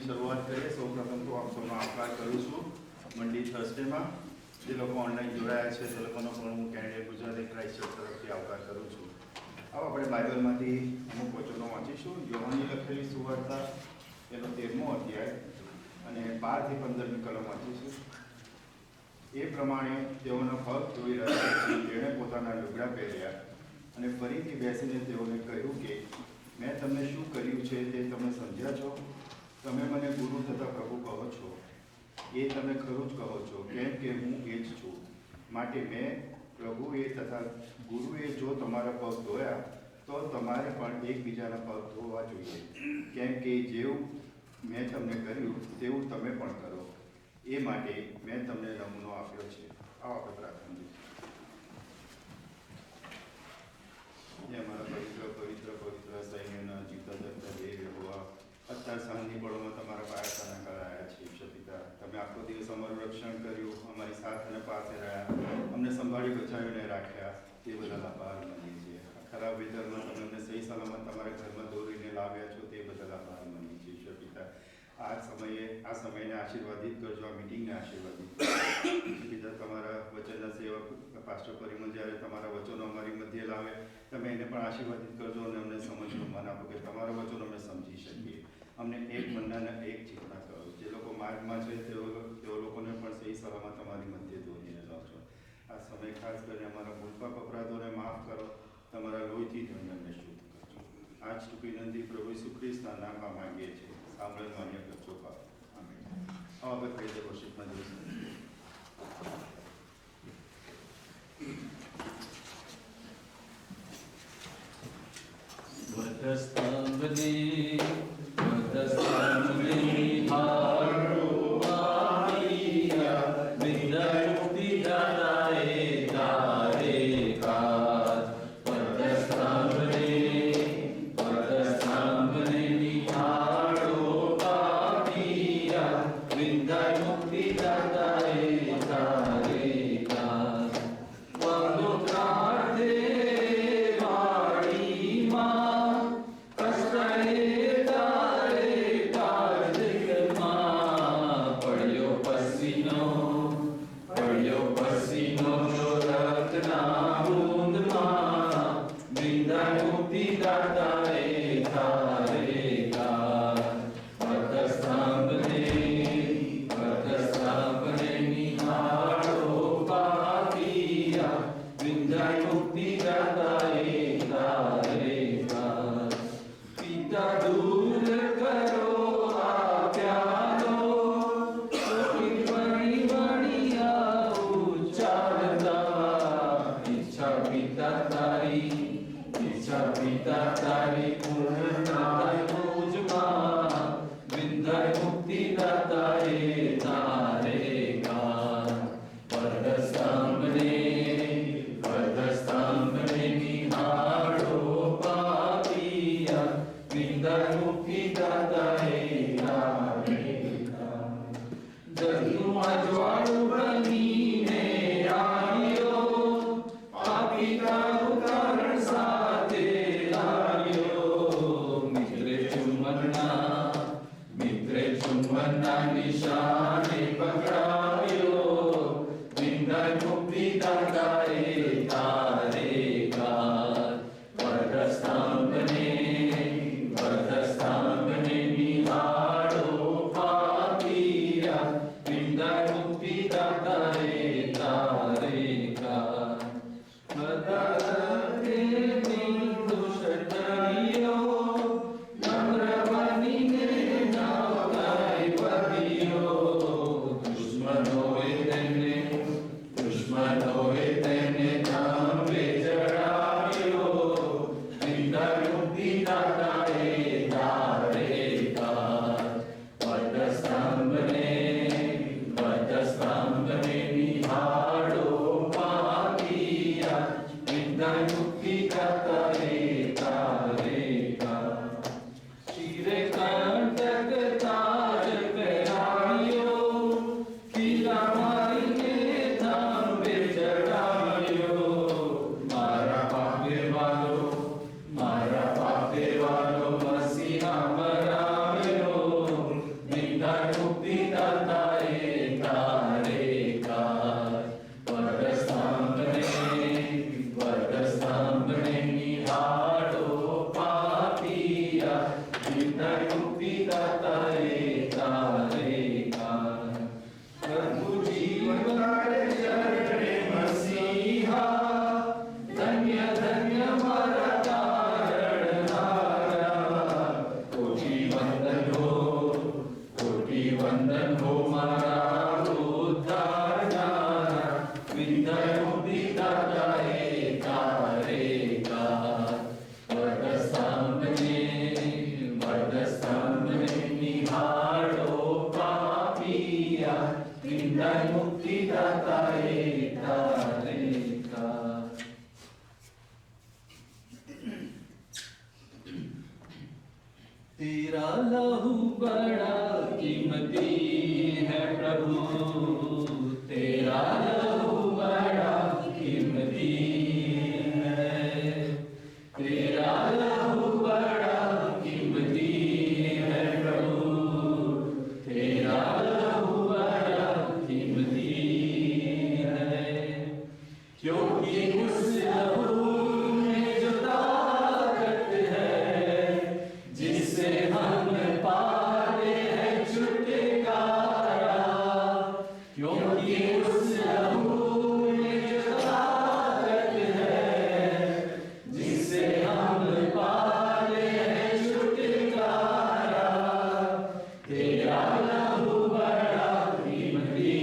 શરૂઆત કરીએ. સૌપ્રથમ તો આપ સૌનો આભાર કરું છું મંડી થર્સડેમાં જે લોકો ઓનલાઈન જોડાયા છે તે લોકોનો પણ હું કેનેડિયન ગુજરાતી ક્રાઇસ્ટ ચર્ચ તરફથી આવકાર કરું છું. હવે આપણે બાઇબલમાંથી અમુક વચનો વાંચીશું. યોહાનની લખેલી સુવાર્તા એનો 13મો અધ્યાય અને 12 થી 15ની કલમ વાંચીશું. એ પ્રમાણે તેઓનો પગ ધોઈ રહ્યા પછી તેણે પોતાના લુગડા પહેર્યા અને ફરીથી બેસીને તેઓને કહ્યું કે મેં તમને શું કર્યું છે તે તમે સમજ્યા છો? તમે મને ગુરુ તથા પ્રભુ કહો છો. એ તમે ખરું જ કહો છો, કેમ કે હું એ જ છું. માટે મેં પ્રભુએ તથા ગુરુએ જો તમારા પગ ધોયા તો તમારે પણ એકબીજાના પગ ધોવા જોઈએ. કેમ કે જેવું મેં તમને કર્યું તેવું તમે પણ કરો. એ માટે મેં તમને નમૂનો આપ્યો છે. આવો આપણે પ્રાર્થના કરીએ. અમારા પવિત્ર સૈન્યના જીવતા જગતા દેવ યહોવા, અત્યાર સાંજની પળોમાં તમારા પાયાના કરાયા છે. ઈશ્વર પિતા, તમે આખો દિવસ અમારું રક્ષણ કર્યું, અમારી સાથે અને પાસે રહ્યા, અમને સંભાળી બચાવીને રાખ્યા, તે બદલ આભાર માનીએ છીએ. ખરાબ વેધરમાં તમે અમને સહી સલામત તમારા ઘરમાં દોરીને લાવ્યા છો, તે બદલ આભાર માનીએ છીએ. ઈશ્વર પિતા, આ સમયને આશીર્વાદિત કરજો, આ મિટિંગને આશીર્વાદિત કરજો. પિતા, તમારા વચનના સેવક પાસ્ટર પરિમલ જ્યારે તમારા વચનો અમારી મધ્ય લાવે, તમે એને પણ આશીર્વાદિત કરજો અને અમને સમજવું મન આપો કે તમારા વચનો અમે સમજી શકીએ. અમને એક મનના એક ચિંતા કરો. જે લોકો માર્ગમાં છે તેઓ લોકોને પણ સહી સલામત તમારી મધ્ય દોરીને લાવજો. આ સમય ખાસ કરીને અમારા ભૂલપાપ અપરાધોને માફ કરો, તમારા લોહીથી અમને શુદ્ધ કરજો. આજ ટૂંકી વિનંતી પ્રભુ ઈસુ ખ્રિસ્તના નામમાં માંગીએ છીએ. સાંભળવાનું માન્ય કરજો. આમેન. હવે પ્રેઝ વર્શિપમાં જઈશું. વધસ્તંભને હારો મારિયા, વિદ્યાર્થી દાદાએ તારે કાજ. વધસ્તંભને નિહાળો પાપિયા, વિદ્યાર્થી દાદાએ તારે કાજ. વંદો પ્રાર્થે વિંધાય મુક્તિદાતા એકારેકાર. પ્રભુ જીવન તારે ચરણે મસીહા, ધન્ય ધન્ય મારા તારણહારા. કોટી વંદન હો મારા ઉદ્ધારનારા, વિંધાય મુક્તિદાતા એકારેકાર. વર્ધસ્તંભને નિહાળો પાપિયા, વિંધાય મુક્તિદાતા એકારેકાર. तेरा लहू बड़ा कीमती है प्रभु, तेरा लहू बड़ा कीमती है, तेरा लहू बड़ा कीमती है प्रभु, तेरा लहू बड़ा कीमती है. क्योंकि उस लहू में जो ताकत है, जिससे हम पाते हैं छुटकारा. क्योंकि उस लहू में जो ताकत है, जिससे हम पाते हैं छुटकारा. तेरा लहू बड़ा कीमती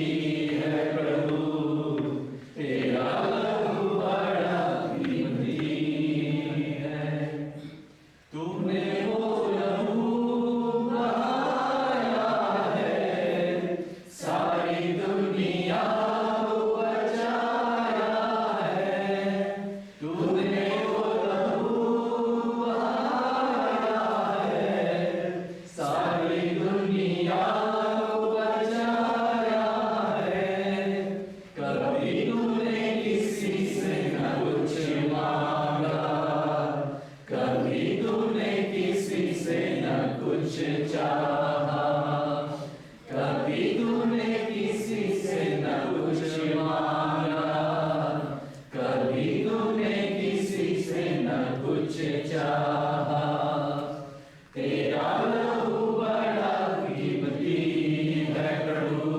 है प्रभु, तेरा लहू बड़ा कीमती है. तूने वो लहू बहाया है, सारी दुनिया को बचाया है. तूने वो लहू बहाया है, सारी दुनिया को बचाया है. कभी तूने किसी से न कुछ मांगा, कभी तूने किसी से न कुछ चाहा, कभी तूने किसी से न कुछ मांगा, कभी तूने किसी से न कुछ चाहा. तेरा लहू बड़ा कीमती है प्रभु,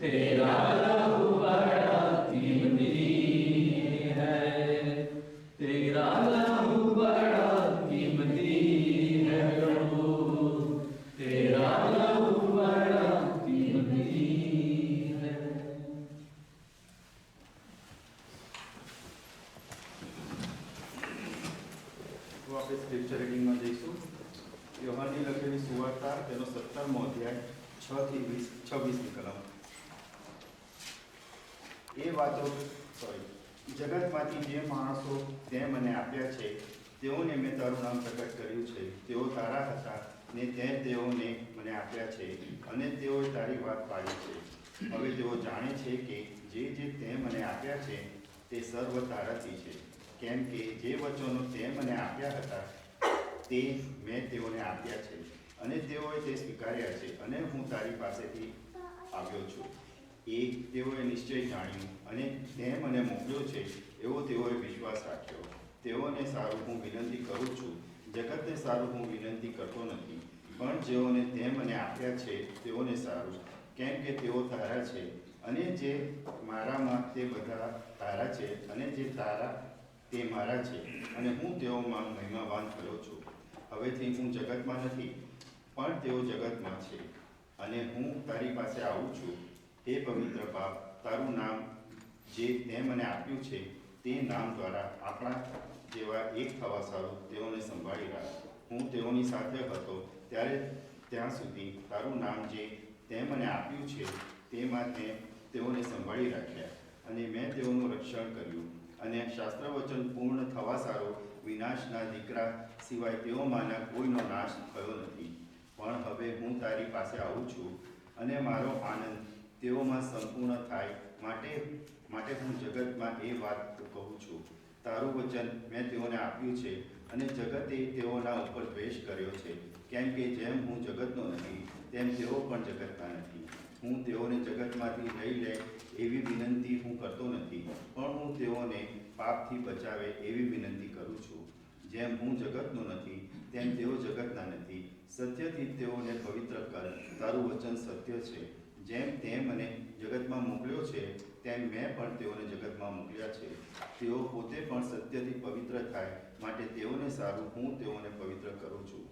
तेरा लहू बड़ा कीमती है, तेरा लहू बड़ा कीमती है प्रभु, तेरा लहू बड़ा कीमती है. તો આપણે સ્ક્રિપ્ચર રીડિંગમાં જઈશું. યોહાનની લખેલી સુવાર્તા તેનો 17મો અધ્યાય 6 થી 26ની કલમ. એ વાતો જગતમાંથી જે માણસો તે મને આપ્યા છે, તેઓને મેં તારું નામ પ્રગટ કર્યું છે. તેઓ તારા હતા ને તે તેઓને મને આપ્યા છે, અને તેઓએ તારી વાત પાડી છે. હવે તેઓ જાણે છે કે જે તે મને આપ્યા છે તે સર્વ તારાથી છે, કેમ કે જે વચનો તે મને આપ્યા હતા તે મેં તેઓને આપ્યા છે, અને તેઓએ તે સ્વીકાર્યા છે, અને હું તારી પાસેથી આવ્યો છું. એ તેઓએ નિશ્ચય જાણ્યું, અને તે મને મોકલ્યો છે એવો તેઓએ વિશ્વાસ રાખ્યો. તેઓને સારું હું વિનંતી કરું છું, જગતને સારું હું વિનંતી કરતો નથી, પણ જેઓને તે મને આપ્યા છે તેઓને સારું, કેમ કે તેઓ તારા છે, અને જે મારામાં તે બધા તારા છે, અને જે તારા તે મારા છે, અને હું તેઓમાં મહિમાવાન થયો છું. હવેથી હું જગતમાં નથી, પણ તેઓ જગતમાં છે, અને હું તારી પાસે આવું છું. હે પવિત્ર બાપ, તારું નામ જે તે મને આપ્યું છે તે નામ દ્વારા આપણા જેવા એક થવા સારું તેઓને સંભાળી રાખ. હું તેઓની સાથે હતો ત્યારે ત્યાં સુધી તારું નામ જે તે મને આપ્યું છે તેમાં તેઓને સંભાળી રાખ્યા, અને મેં તેઓનું રક્ષણ કર્યું. અને શાસ્ત્રવચન પૂર્ણ થવા સારો વિનાશના દીકરા સિવાય તેઓમાંના કોઈનો નાશ થયો નથી. પણ હવે હું તારી પાસે આવું છું, અને મારો આનંદ તેઓમાં સંપૂર્ણ થાય માટે હું જગતમાં એ વાત કહું છું. તારું વચન મેં તેઓને આપ્યું છે, અને જગતે તેઓના ઉપર દ્વેષ કર્યો છે, કેમ કે જેમ હું જગતનો નથી તેમ તેઓ પણ જગતના નથી. હું તેઓને જગતમાંથી લઈ લે એવી વિનંતી હું કરતો નથી, પણ હું તેઓને પાપથી બચાવે એવી વિનંતી કરું છું. જેમ હું જગતનો નથી તેમ તેઓ જગતના નથી, સત્યથી તેઓને પવિત્ર કર. તારું વચન સત્ય છે. જેમ તે મને જગતમાં મોકલ્યો છે તેમ મેં પણ તેઓને જગતમાં મોકલ્યા છે. તેઓ પોતે પણ સત્યથી પવિત્ર થાય માટે તેઓને સારું હું તેઓને પવિત્ર કરું છું.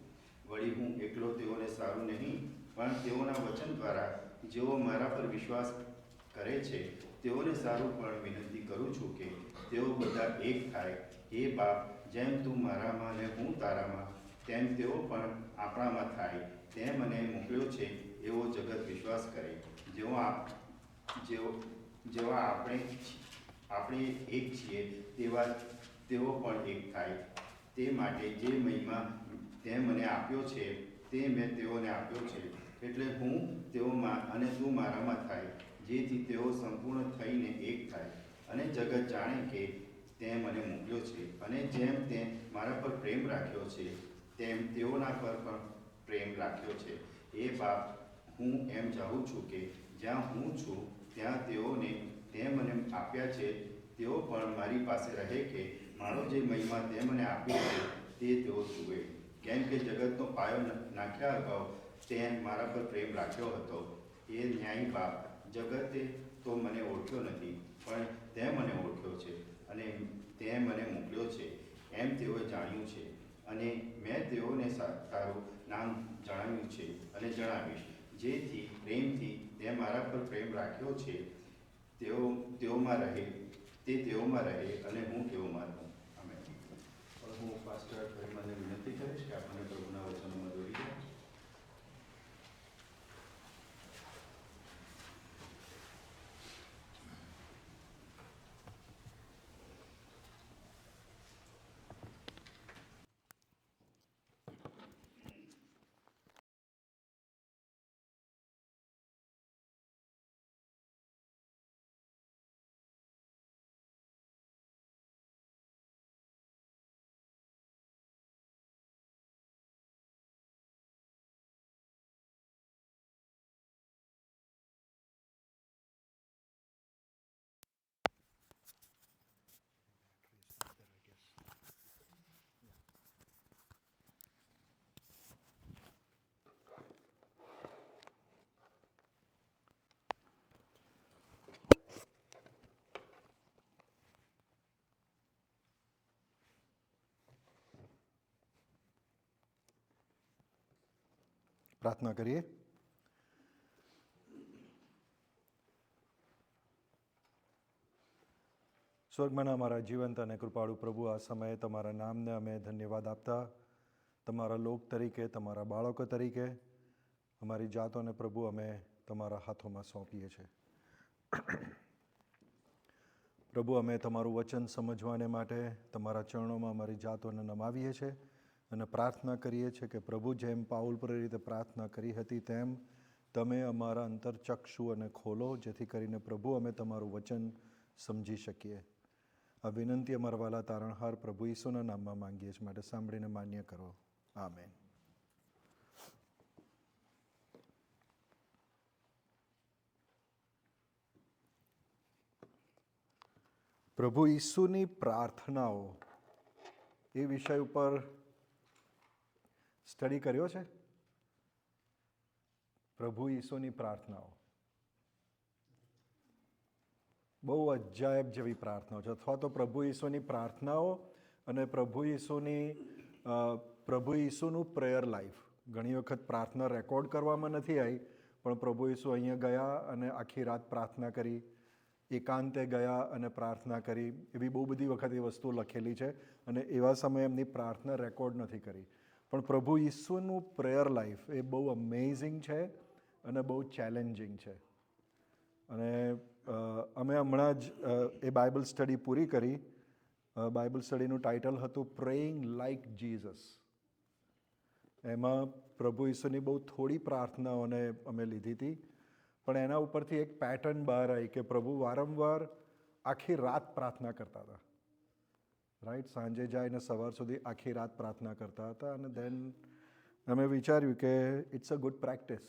વળી હું એકલો તેઓને સારું નહીં, પણ તેઓના વચન દ્વારા જેઓ મારા પર વિશ્વાસ કરે છે તેઓને સારું પણ વિનંતી કરું છું કે તેઓ બધા એક થાય. હે બાપ, જેમ તું મારામાં ને હું તારામાં, તેમ તેઓ પણ આપણામાં થાય. તે મને મોકલ્યો છે એવો જગત વિશ્વાસ કરે. જેવા આપણે એક છીએ તેવા તેઓ પણ એક થાય. તે માટે જે મહિમા તે મને આપ્યો છે તે મેં તેઓને આપ્યો છે, એટલે હું તેઓમાં અને તું મારામાં થાય, જેથી તેઓ સંપૂર્ણ થઈને એક થાય, અને જગત જાણે કે તે મને મોકલ્યો છે. અને જેમ તે મારા પર પ્રેમ રાખ્યો છે તેમ તેઓના પર પણ પ્રેમ રાખ્યો છે. એ બાપ, હું એમ ચાહું છું કે જ્યાં હું છું ત્યાં તેઓને તે મને આપ્યા છે તેઓ પણ મારી પાસે રહે, કે મારો જે મહિમા તે મને આપ્યો છે તે તેઓ જુએ. કેમ કે જગતનો પાયો નાખ્યા અગાઉ તે મારા પર પ્રેમ રાખ્યો હતો. એ ન્યાયી બાપ, જગતે તો મને ઓળખ્યો નથી, પણ તે મને ઓળખ્યો છે અને તે મને મોકલ્યો છે એમ તેઓએ જાણ્યું છે. અને મેં તેઓને તારું નામ જણાવ્યું છે અને જણાવીશ, જેથી પ્રેમથી તે મારા પર પ્રેમ રાખ્યો છે તેઓમાં રહે અને હું તેઓમાં રહું. આમેન. હું પાસ્ટર મને વિનંતી કરીશ કે આપણને પ્રભુના વચનોમાં દોરી જાય. પ્રાર્થના કરીએ. સ્વર્ગમાંના અમારા જીવંત અને કૃપાળુ પ્રભુ, આ સમયે તમારા નામને અમે ધન્યવાદ આપતા તમારા લોક તરીકે, તમારા બાળકો તરીકે અમારી જાતોને પ્રભુ અમે તમારા હાથોમાં સોંપીએ છીએ. પ્રભુ, અમે તમારું વચન સમજવાને માટે તમારા ચરણોમાં અમારી જાતોને નમાવીએ છીએ અને પ્રાર્થના કરીએ છીએ કે પ્રભુ, જેમ પાઉલ પ્રેરિતે પ્રાર્થના કરી હતી તેમ તમે અમારા અંતરચક્ષુ અને ખોલો, જેથી કરીને પ્રભુ અમે તમારું વચન સમજી શકીએ. આ વિનંતી અમારા વાલા તારણહાર પ્રભુ ઈસુના નામમાં માંગીએ છીએ, માટે સાંભળીને માન્ય કરો. આમેન. પ્રભુ ઈસુની પ્રાર્થનાઓ એ વિષય ઉપર સ્ટડી કર્યો છે. પ્રભુ ઈસુની પ્રાર્થનાઓ બહુ અજાયબ જેવી પ્રાર્થનાઓ છે, અથવા તો પ્રભુ ઈસુની પ્રાર્થનાઓ અને પ્રભુ ઈસુનું પ્રેયર લાઈફ. ઘણી વખત પ્રાર્થના રેકોર્ડ કરવામાં નથી આવી, પણ પ્રભુ ઈસુ અહીંયા ગયા અને આખી રાત પ્રાર્થના કરી, એકાંતે ગયા અને પ્રાર્થના કરી. એવી બહુ બધી વખત એ વસ્તુ લખેલી છે અને એવા સમયે એમની પ્રાર્થના રેકોર્ડ નથી કરી. પણ પ્રભુ ઈસુનું પ્રેયર લાઈફ એ બહુ અમેઝિંગ છે અને બહુ ચેલેન્જિંગ છે. અને અમે હમણાં જ એ બાઇબલ સ્ટડી પૂરી કરી. બાઇબલ સ્ટડીનું ટાઇટલ હતું પ્રેઇંગ લાઇક જીસસ. એમાં પ્રભુ ઈસુની બહુ થોડી પ્રાર્થનાઓને અમે લીધી હતી, પણ એના ઉપરથી એક પેટર્ન બહાર આવી કે પ્રભુ વારંવાર આખી રાત પ્રાર્થના કરતા હતા. રાઈટ, સાંજે જાય ને સવાર સુધી આખી રાત પ્રાર્થના કરતા હતા. અને દેન અમે વિચાર્યું કે ઇટ્સ અ ગુડ પ્રેક્ટિસ.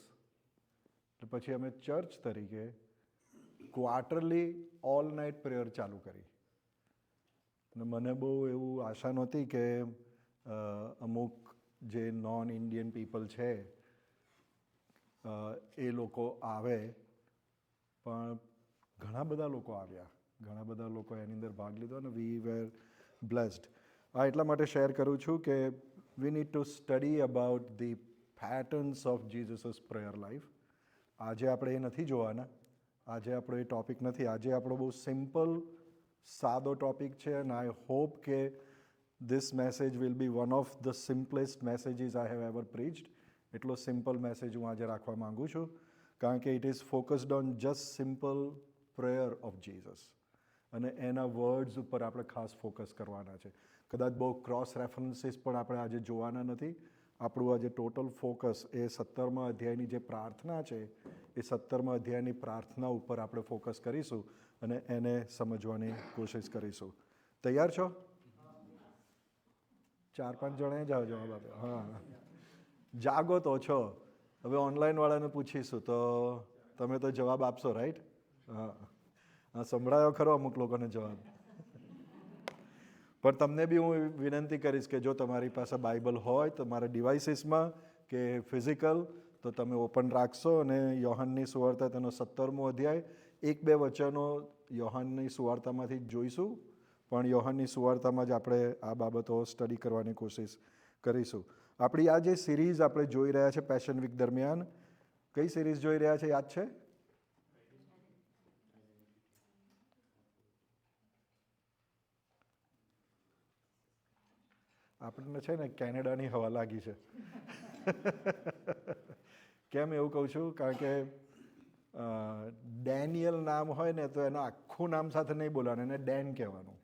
એટલે પછી અમે ચર્ચ તરીકે ક્વાર્ટરલી ઓલ નાઇટ પ્રેયર ચાલુ કરી. અને મને બહુ એવું આશા નહોતી કે અમુક જે નોન ઇન્ડિયન પીપલ છે એ લોકો આવે, પણ ઘણા બધા લોકો આવ્યા, ઘણા બધા લોકો એની અંદર ભાગ લીધો અને વી વેર બ્લેસ્ડ. એટલા માટે શેર કરું છું કે વી need to study about the patterns of Jesus prayer life. આજે આપણે એ નથી જોવાના, આજે આપણો એ ટૉપિક નથી. આજે આપણો બહુ સિમ્પલ સાદો ટૉપિક છે અને આઈ હોપ કે this message will be one of the simplest messages I have ever preached. એટલો સિમ્પલ મેસેજ હું આજે રાખવા માગું છું, કારણ કે it is focused on just simple prayer of Jesus અને એના વર્ડ્સ ઉપર આપણે ખાસ ફોકસ કરવાના છે. કદાચ બહુ ક્રોસ રેફરન્સીસ પણ આપણે આજે જોવાના નથી. આપણું આજે ટોટલ ફોકસ એ 17મા અધ્યાયની જે પ્રાર્થના છે એ 17મા અધ્યાયની પ્રાર્થના ઉપર આપણે ફોકસ કરીશું અને એને સમજવાની કોશિશ કરીશું. તૈયાર છો? 4-5 જણાએ જાઓ જવાબ આપ્યો. હા, જાગો તો છો. હવે ઓનલાઈનવાળાને પૂછીશું તો તમે તો જવાબ આપશો, રાઈટ? હા, સંભળાયો ખરો અમુક લોકોને જવાબ. પણ તમને બી હું વિનંતી કરીશ કે જો તમારી પાસે બાઇબલ હોય તમારા ડિવાઇસીસમાં કે ફિઝિકલ, તો તમે ઓપન રાખશો અને યોહાનની સુવાર્તા તેનો 17મો અધ્યાય 1-2 વચનો યોહાનની સુવાર્તામાંથી જોઈશું, પણ યોહાનની સુવાર્તામાં જ આપણે આ બાબતો સ્ટડી કરવાની કોશિશ કરીશું. આપણી આ જે સિરીઝ આપણે જોઈ રહ્યા છે પેશન વીક દરમિયાન, કઈ સિરીઝ જોઈ રહ્યા છે યાદ છે? આપણને છે ને કેનેડાની હવા લાગી છે. કેમ એવું કહું છું? કારણ કે ડેનિયલ નામ હોય ને તો એના આખું નામ સાથે નહીં બોલવાનું, એને ડેન કહેવાનું,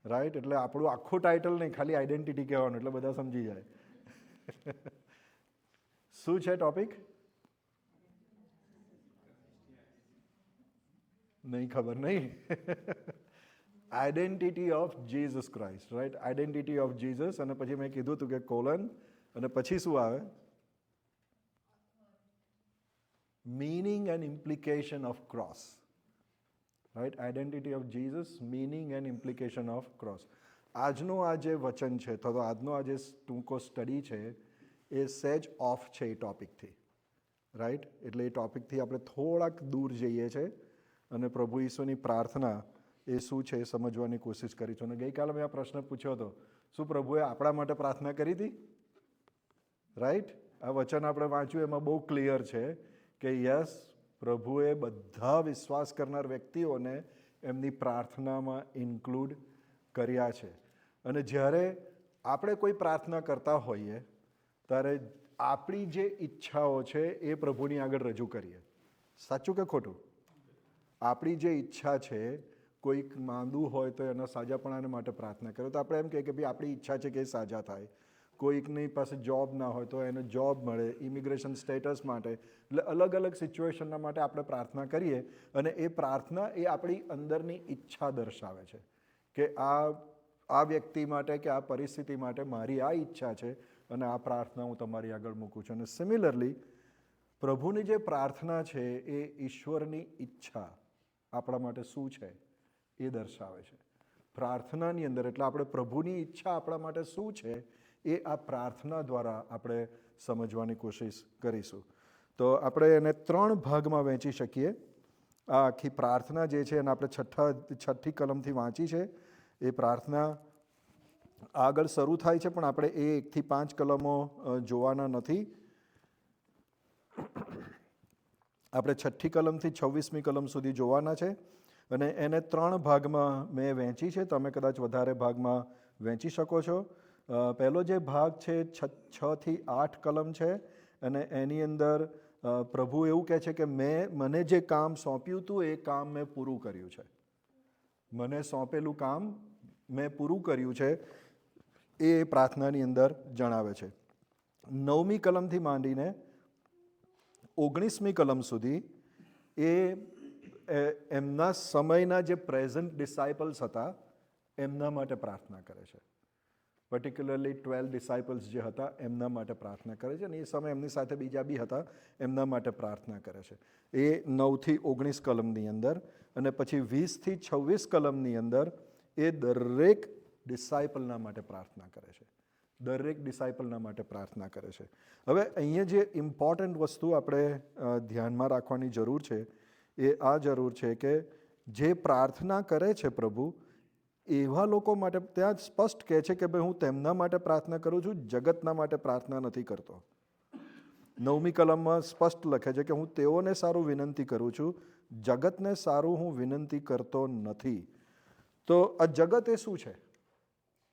રાઈટ? એટલે આપણું આખું ટાઇટલ નહીં, ખાલી આઈડેન્ટિટી કહેવાનું, એટલે બધા સમજી જાય. શું છે ટોપિક? નહીં ખબર નહીં. Identity of Jesus Christ, right? Identity of Jesus. અને પછી મેં કીધું હતું કે કોલન, અને પછી શું આવે? Meaning and implication of cross, right? Identity of Jesus, meaning and implication of cross. આજનો આ જે વચન છે, તો આજનો આ જે ટૂંકો સ્ટડી છે એ સહેજ ઓફ છે એ ટોપિકથી, રાઈટ? એટલે એ ટોપિકથી આપણે થોડાક દૂર જઈએ છીએ અને પ્રભુ ઈસુની પ્રાર્થના એ શું છે એ સમજવાની કોશિશ કરીશું. અને ગઈકાલે મેં આ પ્રશ્ન પૂછ્યો હતો, શું પ્રભુએ આપણા માટે પ્રાર્થના કરી હતી? રાઈટ? આ વચન આપણે વાંચ્યું એમાં બહુ ક્લિયર છે કે યસ, પ્રભુએ બધા વિશ્વાસ કરનાર વ્યક્તિઓને એમની પ્રાર્થનામાં ઇન્ક્લુડ કર્યા છે. અને જ્યારે આપણે કોઈ પ્રાર્થના કરતા હોઈએ ત્યારે આપણી જે ઈચ્છાઓ છે એ પ્રભુની આગળ રજૂ કરીએ. સાચું કે ખોટું? આપણી જે ઈચ્છા છે, કોઈક માંદું હોય તો એના સાજાપણાને માટે પ્રાર્થના કરો, તો આપણે એમ કહીએ કે ભાઈ આપણી ઈચ્છા છે કે એ સાજા થાય. કોઈકની પાસે જોબ ના હોય તો એને જોબ મળે, ઇમિગ્રેશન સ્ટેટસ માટે, એટલે અલગ અલગ સિચ્યુએશનના માટે આપણે પ્રાર્થના કરીએ. અને એ પ્રાર્થના એ આપણી અંદરની ઈચ્છા દર્શાવે છે કે આ વ્યક્તિ માટે કે આ પરિસ્થિતિ માટે મારી આ ઈચ્છા છે અને આ પ્રાર્થના હું તમારી આગળ મૂકું છું. અને સિમિલરલી પ્રભુની જે પ્રાર્થના છે એ ઈશ્વરની ઈચ્છા આપણા માટે શું છે એ દર્શાવે છે પ્રાર્થનાની અંદર. એટલે આપણે પ્રભુની ઈચ્છા આપણા માટે શું છે એ આ પ્રાર્થના દ્વારા આપણે સમજવાની કોશિશ કરીશું. તો આપણે એને 3 ભાગમાં વહેંચી શકીએ. આ આખી પ્રાર્થના જે છે એને આપણે છઠ્ઠી કલમથી વાંચી છે. એ પ્રાર્થના આગળ શરૂ થાય છે, પણ આપણે એ 1 થી 5 કલમો જોવાના નથી. આપણે છઠ્ઠી કલમથી 26મી કલમ સુધી જોવાના છે. અને એને 3 ભાગમાં મેં વહેંચી છે. તમે કદાચ વધારે ભાગમાં વહેંચી શકો છો. પહેલો જે ભાગ છે 6 થી 8 કલમ છે અને એની અંદર પ્રભુ એવું કહે છે કે મને જે કામ સોંપ્યું હતું એ કામ મેં પૂરું કર્યું છે. મને સોંપેલું કામ મેં પૂરું કર્યું છે એ પ્રાર્થનાની અંદર જણાવે છે. 9મી કલમથી માંડીને 19મી કલમ સુધી એ એમના સમયના જે પ્રેઝન્ટ ડિસાઇપલ્સ હતા એમના માટે પ્રાર્થના કરે છે. પર્ટિક્યુલરલી 12 ડિસાઇપલ્સ જે હતા એમના માટે પ્રાર્થના કરે છે. અને એ સમય એમની સાથે બીજા બી હતા, એમના માટે પ્રાર્થના કરે છે. એ 9 થી 19 કલમની અંદર. અને પછી 20 થી 26 કલમની અંદર એ દરેક ડિસાઇપલના માટે પ્રાર્થના કરે છે દરેક ડિસાઇપલના માટે પ્રાર્થના કરે છે. હવે અહીંયા જે ઇમ્પોર્ટન્ટ વસ્તુ આપણે ધ્યાનમાં રાખવાની જરૂર છે એ આ જરૂર છે કે જે પ્રાર્થના કરે છે પ્રભુ, એવા લોકો માટે ત્યાં સ્પષ્ટ કહે છે કે ભાઈ હું તેમના માટે પ્રાર્થના કરું છું, જગતના માટે પ્રાર્થના નથી કરતો. 9મી કલમમાં સ્પષ્ટ લખે છે કે હું તેઓને સારું વિનંતી કરું છું, જગતને સારું હું વિનંતી કરતો નથી. તો આ જગત એ શું છે?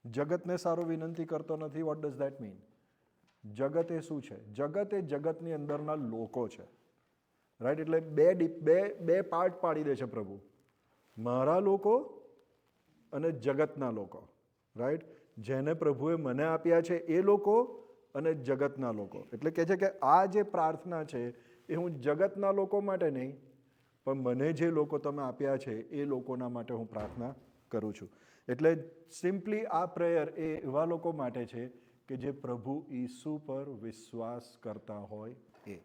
જગતને સારું વિનંતી કરતો નથી. Vote does that mean? જગત એ શું છે? જગત એ જગતની અંદરના લોકો છે, રાઈટ? એટલે બે પાર્ટ પાડી દે છે પ્રભુ, મારા લોકો અને જગતના લોકો, રાઈટ? જેને પ્રભુએ મને આપ્યા છે એ લોકો અને જગતના લોકો. એટલે કહે છે કે આ જે પ્રાર્થના છે એ હું જગતના લોકો માટે નહીં, પણ મને જે લોકો તમે આપ્યા છે એ લોકોના માટે હું પ્રાર્થના કરું છું. એટલે સિમ્પલી આ પ્રેયર એ એવા લોકો માટે છે કે જે પ્રભુ ઈસુ પર વિશ્વાસ કરતા હોય એ,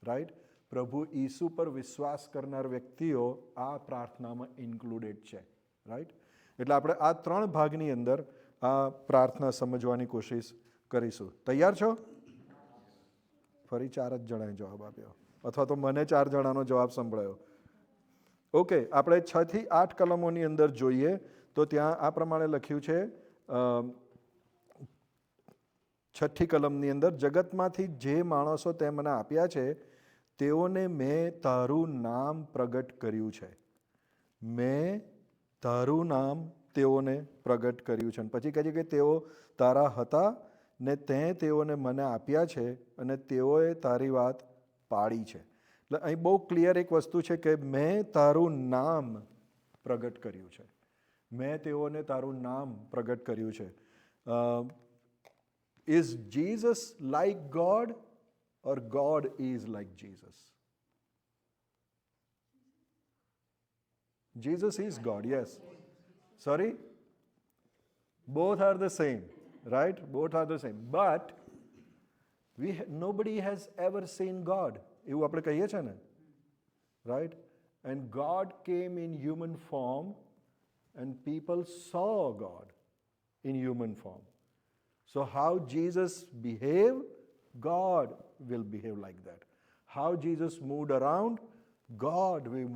રાઈટ? પ્રભુ ઈસુ પર વિશ્વાસ કરનાર વ્યક્તિઓ આ પ્રાર્થનામાં ઇન્ક્લુડેડ છે, રાઈટ? એટલે આપણે આ 3 ભાગની અંદર આ પ્રાર્થના સમજવાની કોશિશ કરીશું. તૈયાર છો? ફરી 4 જ જણાએ જવાબ આપ્યો, અથવા તો મને 4 જણાનો જવાબ સંભળાયો. ઓકે, આપણે 6 થી 8 કલમોની અંદર જોઈએ તો ત્યાં આ પ્રમાણે લખ્યું છે. 6ઠ્ઠી કલમની અંદર, જગતમાંથી જે માણસો તે મને આપ્યા છે તેઓને મેં તારું નામ પ્રગટ કર્યું છે. મેં તારું નામ તેઓને પ્રગટ કર્યું છે. પછી કહે છે કે તેઓ તારા હતા ને તે તેઓને મને આપ્યા છે અને તેઓએ તારી વાત પાડી છે. એટલે અહીં બહુ ક્લિયર એક વસ્તુ છે કે મેં તારું નામ પ્રગટ કર્યું છે. મેં તેઓને તારું નામ પ્રગટ કર્યું છે. Is Jesus like God or God is like Jesus? Jesus is God, yes. Sorry? Both are the same, right? Both are the same. But nobody has ever seen God. એવું આપણે કહીએ છીએ ને, right? And God came in human form and people saw God in human form. So how Jesus behaved, God will behave like that. How Jesus moved around, God will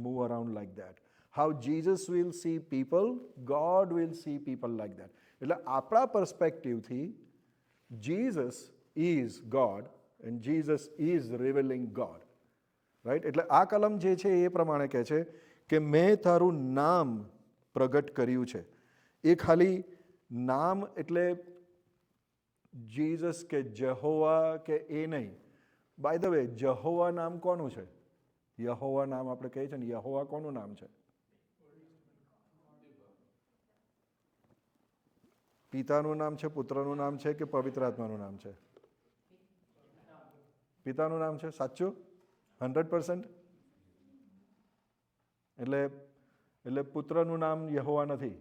move around like that. How Jesus will see people, God will see people like that. એટલે આપણા પર્સપેક્ટિવથી Jesus is God and Jesus is revealing God. Right? એટલે આ કલમ જે છે એ પ્રમાણે કહે છે કે મેં તારું નામ પ્રગટ કર્યું છે. એ ખાલી નામ એટલે જીસસ કે જહોવા કે એ નહીં. બાય ધ વે, જહોવા નામ કોનું છે? યહોવા નામ આપણે કહીએ છીએ ને, યહોવા કોનું નામ છે? પિતાનું નામ છે, પુત્રનું નામ છે કે પવિત્ર આત્માનું નામ છે? પિતાનું નામ છે. સાચું? 100%? એટલે પુત્રનું નામ યહોવા નથી,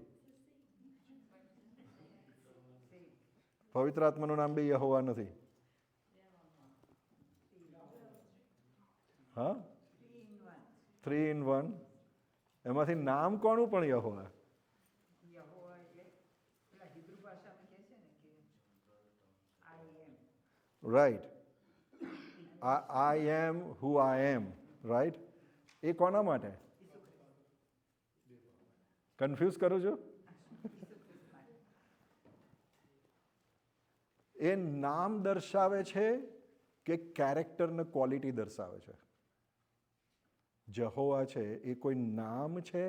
પવિત્ર આત્માનું નામ બી યહોવા નથી. હા, 3 in 1. એમાંથી નામ કોનું પણ યહોવા? રાઈટ. આઈ એમ હુ આઈ એમ, રાઈટ? એ કોના માટે? કન્ફ્યુઝ કરું છું? એ નામ દર્શાવે છે કે કેરેક્ટર ને ક્વોલિટી દર્શાવે છે? જહોવા છે એ કોઈ નામ છે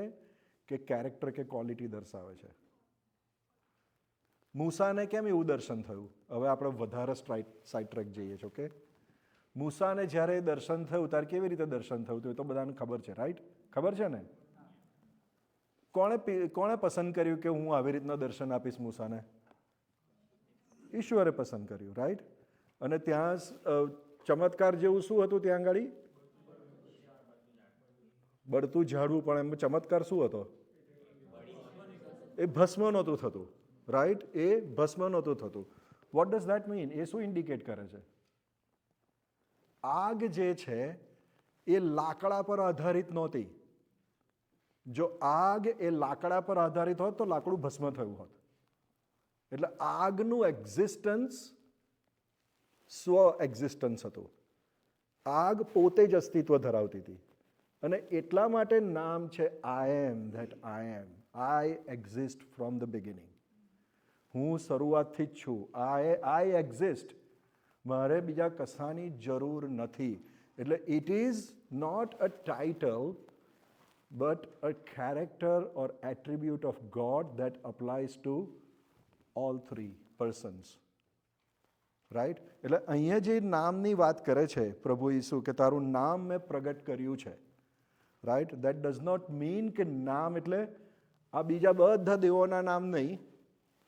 કે કેરેક્ટર કે ક્વોલિટી દર્શાવે છે? મૂસાને કેમ એવું દર્શન થયું? હવે આપણે વધારે સાઈડ ટ્રેક જઈએ છીએ. ઓકે, મૂસાને જ્યારે દર્શન થયું ત્યારે કેવી રીતે દર્શન થયું એ તો બધાને ખબર છે, રાઈટ? ખબર છે ને? કોણે પસંદ કર્યું કે હું આવી રીતના દર્શન આપીશ મૂસાને? ઈશ્વરે પસંદ કર્યું, રાઈટ? અને ત્યાં ચમત્કાર જેવું શું હતું ત્યાં આગળ? બળતું ઝાડવું. પણ એમ ચમત્કાર શું હતો? એ ભસ્મ નહોતું થતું, રાઈટ? એ ભસ્મ નહોતું થતું. What does that mean? એ શું ઇન્ડિકેટ કરે છે? આગ જે છે એ લાકડા પર આધારિત નહોતી. જો આગ એ લાકડા પર આધારિત હોત તો લાકડું ભસ્મ થયું હોત. એટલે આગનું એક્ઝિસ્ટન્સ સ્વ એક્ઝિસ્ટન્સ હતું. આગ પોતે જ અસ્તિત્વ ધરાવતી હતી અને એટલા માટે નામ છે I am that I am. I exist from the beginning. હું શરૂઆતથી જ છું. I exist. મારે બીજા કશાની જરૂર નથી. એટલે it is not a title but a character or attribute of God that applies to all three persons. Right. એટલે અહીંયા જે નામની વાત કરે છે પ્રભુ ઈસુ કે તારું નામ મેં પ્રગટ કર્યું છે, right, that does not mean કે નામ એટલે આ બીજા બધા દેવોના નામ નહીં,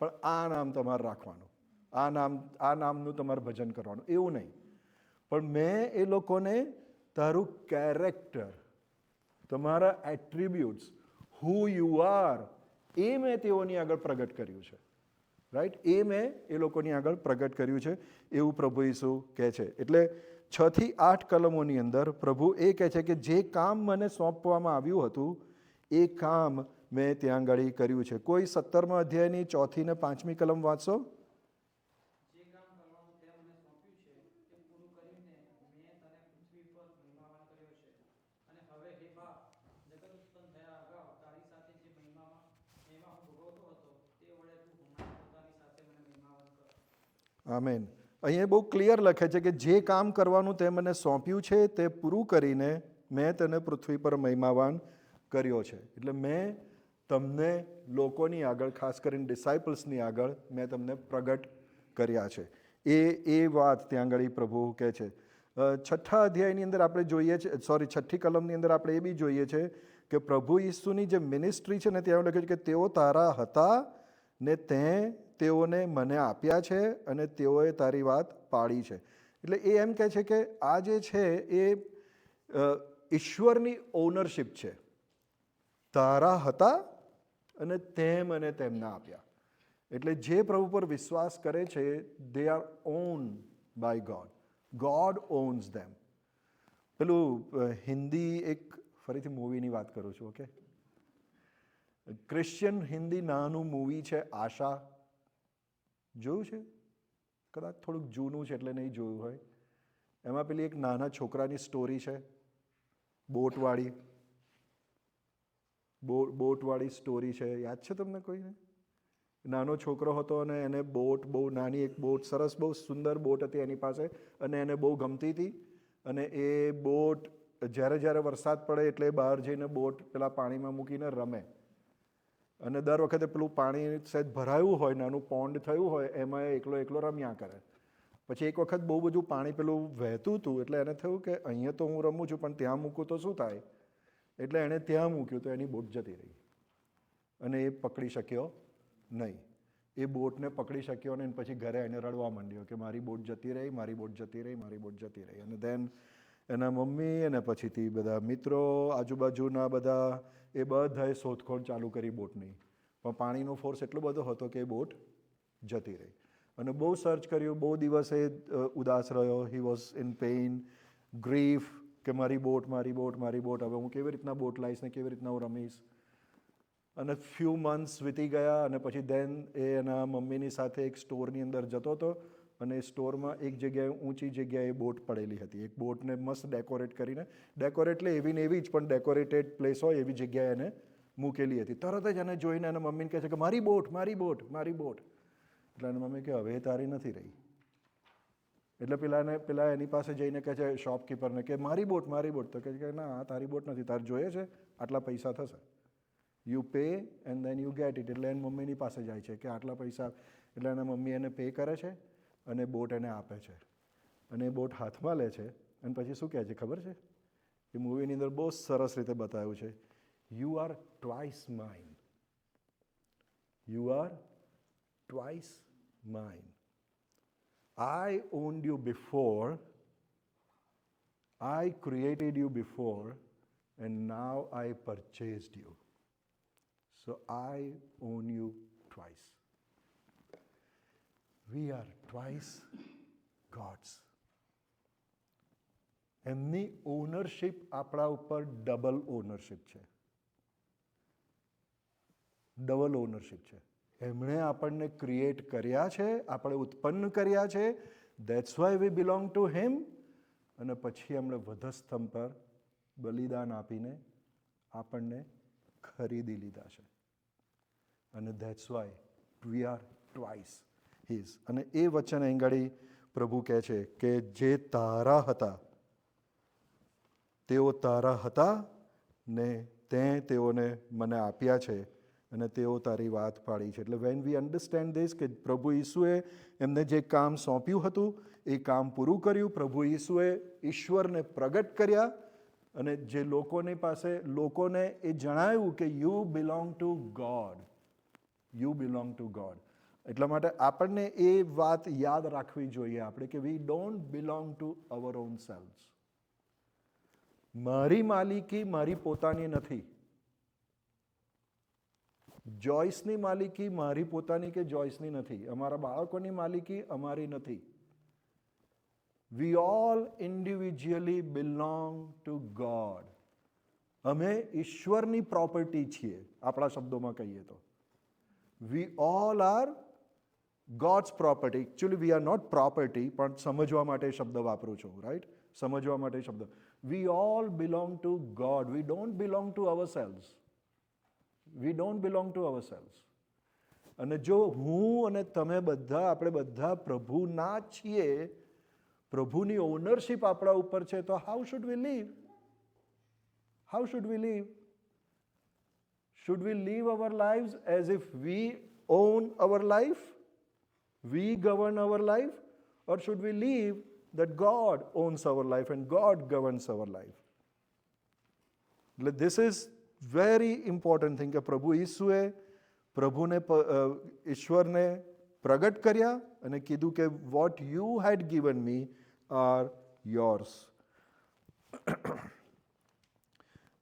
પણ આ નામ તમારે રાખવાનું, આ નામનું તમારે ભજન કરવાનું, એવું નહીં. પણ મેં એ લોકોને તારું કેરેક્ટર, તમારા એટ્રીબ્યુટ્સ, હુ યુ આર, એ મેં તેઓની આગળ પ્રગટ કર્યું છે. રાઈટ, એ મેં એ લોકોની આગળ પ્રગટ કર્યું છે એવું પ્રભુ ઈસુ કહે છે. એટલે 6 થી 8 કલમોની અંદર પ્રભુ એ કહે છે કે જે કામ મને સોંપવામાં આવ્યું હતું એ કામ મેં ત્યાં આગળ કર્યું છે. કોઈ 17મા અધ્યાયની 4થી ને 5મી કલમ વાંચશો? જે કામ કરવાનું તે મને સોંપ્યું છે તે પૂરું કરીને મેં તને પૃથ્વી પર મહિમાવાન કર્યો છે. અને હવે હે બાપ, જગત ઉત્પન્ન થયા અગાઉ તારી સાથે જે મહિમા હું ભોગવતો હતો તે વડે તું હમણાં પોતાની સાથે મને મહિમાવાન કર. આમેન. અહીંયા બહુ ક્લિયર લખે છે કે જે કામ કરવાનું તે મને સોંપ્યું છે તે પૂરું કરીને મેં તને પૃથ્વી પર મહિમાવાન કર્યો છે. એટલે મેં તમને લોકોની આગળ, ખાસ કરીને ડિસાઇપલ્સની આગળ મેં તમને પ્રગટ કર્યા છે. એ વાત ત્યાં આગળ પ્રભુ કહે છે. 6ઠ્ઠા અધ્યાયની અંદર આપણે જોઈએ છે, 6ઠ્ઠી કલમની અંદર આપણે એ બી જોઈએ છે કે પ્રભુ ઈસુની જે મિનિસ્ટ્રી છે ને ત્યાં લખ્યું છે કે તેઓ તારા હતા ને તે તેઓને મને આપ્યા છે અને તેઓએ તારી વાત પાળી છે. એટલે એ એમ કહે છે કે આ જે છે એ ઈશ્વરની ઓનરશિપ છે. તારા હતા અને તે મને તેમને આપ્યા. એટલે જે પ્રભુ પર વિશ્વાસ કરે છે they are own by God. God owns them. પેલું હિન્દી એક ફરીથી મૂવીની વાત કરું છું, ઓકે. ક્રિશ્ચિયન હિન્દી નાનું મૂવી છે આશા, જોયું છે? કદાચ થોડુંક જૂનું છે એટલે નહીં જોયું હોય. એમાં પેલી એક નાના છોકરાની સ્ટોરી છે, બોટવાળી સ્ટોરી છે. યાદ છે તમને કોઈને? નાનો છોકરો હતો અને એને બોટ, બહુ નાની એક બોટ, સરસ બહુ સુંદર બોટ હતી એની પાસે અને એને બહુ ગમતી હતી. અને એ બોટ જ્યારે વરસાદ પડે એટલે બહાર જઈને બોટ પેલા પાણીમાં મૂકીને રમે. અને દર વખતે પેલું પાણી સહેજ ભરાયું હોય, નાનું પોન્ડ થયું હોય, એમાં એકલો રમ્યા કરે. પછી એક વખત બહુ બધું પાણી પેલું વહેતું હતું એટલે એને થયું કે અહીંયા તો હું રમું છું પણ ત્યાં મૂકું તો શું થાય? એટલે એણે ત્યાં મૂક્યું તો એની બોટ જતી રહી અને એ પકડી શક્યો નહીં. એ બોટને પકડી શક્યો નહીં. પછી ઘરે એને રડવા માંડ્યો કે મારી બોટ જતી રહી, મારી બોટ જતી રહી, મારી બોટ જતી રહી. અને દેન એના મમ્મી અને પછીથી બધા મિત્રો, આજુબાજુના બધા, એ બધાએ શોધખોળ ચાલુ કરી બોટની. પણ પાણીનો ફોર્સ એટલો બધો હતો કે એ બોટ જતી રહી. અને બહુ સર્ચ કર્યું, બહુ દિવસે ઉદાસ રહ્યો. He was in pain, grief, કે મારી બોટ, હવે હું કેવી રીતના બોટ લાવીશ ને કેવી રીતના હું રમીશ. અને ફ્યુ મંથ્સ વીતી ગયા અને પછી દેન એ એના મમ્મીની સાથે એક સ્ટોરની અંદર જતો હતો અને એ સ્ટોરમાં એક જગ્યાએ, ઊંચી જગ્યાએ બોટ પડેલી હતી. એક બોટને મસ્ત ડેકોરેટ કરીને, ડેકોરેટ એટલે એવી ને એવી જ, પણ ડેકોરેટેડ પ્લેસ હોય એવી જગ્યાએ એને મૂકેલી હતી. તરત જ એને જોઈને એના મમ્મીને કહે છે કે મારી બોટ, મારી બોટ, મારી બોટ. એટલે એના મમ્મી કહે હવે તારી નથી રહી. એટલે પેલા એની પાસે જઈને કહે છે શોપકીપરને કે મારી બોટ, મારી બોટ. તો કહે છે કે ના, આ તારી બોટ નથી, તારે જોઈએ છે, આટલા પૈસા થશે, you pay and then you get it. એટલે એની મમ્મીની પાસે જાય છે કે આટલા પૈસા. એટલે એના મમ્મી એને પે કરે છે અને બોટ એને આપે છે. અને એ બોટ હાથમાં લે છે અને પછી શું કહે છે ખબર છે? એ મૂવીની અંદર બહુ સરસ રીતે બતાવ્યું છે, you are twice mine, you are twice mine. I owned you before, I created you before, and now I purchased you. So I own you twice. We are twice God's. એમની ઓનરશિપ આપણા ઉપર double ownership છે. Double ownership છે. એમણે આપણને create કર્યા છે, આપણે ઉત્પન્ન કર્યા છે. That's why we belong to him. અને પછી એમણે વધસ્તંભ પર બલિદાન આપીને આપણને ખરીદી લીધા છે. અને that's why we are twice his. અને એ વચન અહીં પ્રભુ કહે છે કે જે તારા હતા તેઓ તારા હતા ને તે તેઓને મને આપ્યા છે અને તેઓ તારી વાત પાડી છે. એટલે વેન વી અન્ડરસ્ટેન્ડ ધીસ કે પ્રભુ ઈસુએ એમને જે કામ સોંપ્યું હતું એ કામ પૂરું કર્યું. પ્રભુ ઈસુએ ઈશ્વરને પ્રગટ કર્યા અને જે લોકોને એ જણાવ્યું કે you belong to God, you belong to God. એટલા માટે આપણને એ વાત યાદ રાખવી જોઈએ આપણે કે we don't belong to our own selves. મારી માલિકી મારી પોતાની નથી. જોઈસની માલિકી મારી પોતાની કે જોઈસની નથી. અમારા બાળકોની માલિકી અમારી નથી. We all individually belong to God. અમે ઈશ્વરની પ્રોપર્ટી છીએ. આપણા શબ્દોમાં કહીએ તો we all are God's property. Actually we are not property, પણ સમજવા માટે શબ્દ વાપરું છું, રાઈટ? સમજવા માટે શબ્દ. We all belong to God. We don't belong to our selves. We don't belong to our selves. અને જો હું અને તમે બધા, આપણે બધા પ્રભુના છીએ, પ્રભુની ઓનરશિપ આપણા ઉપર છે, તો how should we live? How should we live? Should we live our lives as if we own our life? We govern our life? Or should we live that God owns our life and God governs our life? This is very important thing કે પ્રભુ ઈસુએ ઈશ્વરને પ્રગટ કર્યા અને કીધું કે what you had given me are yours.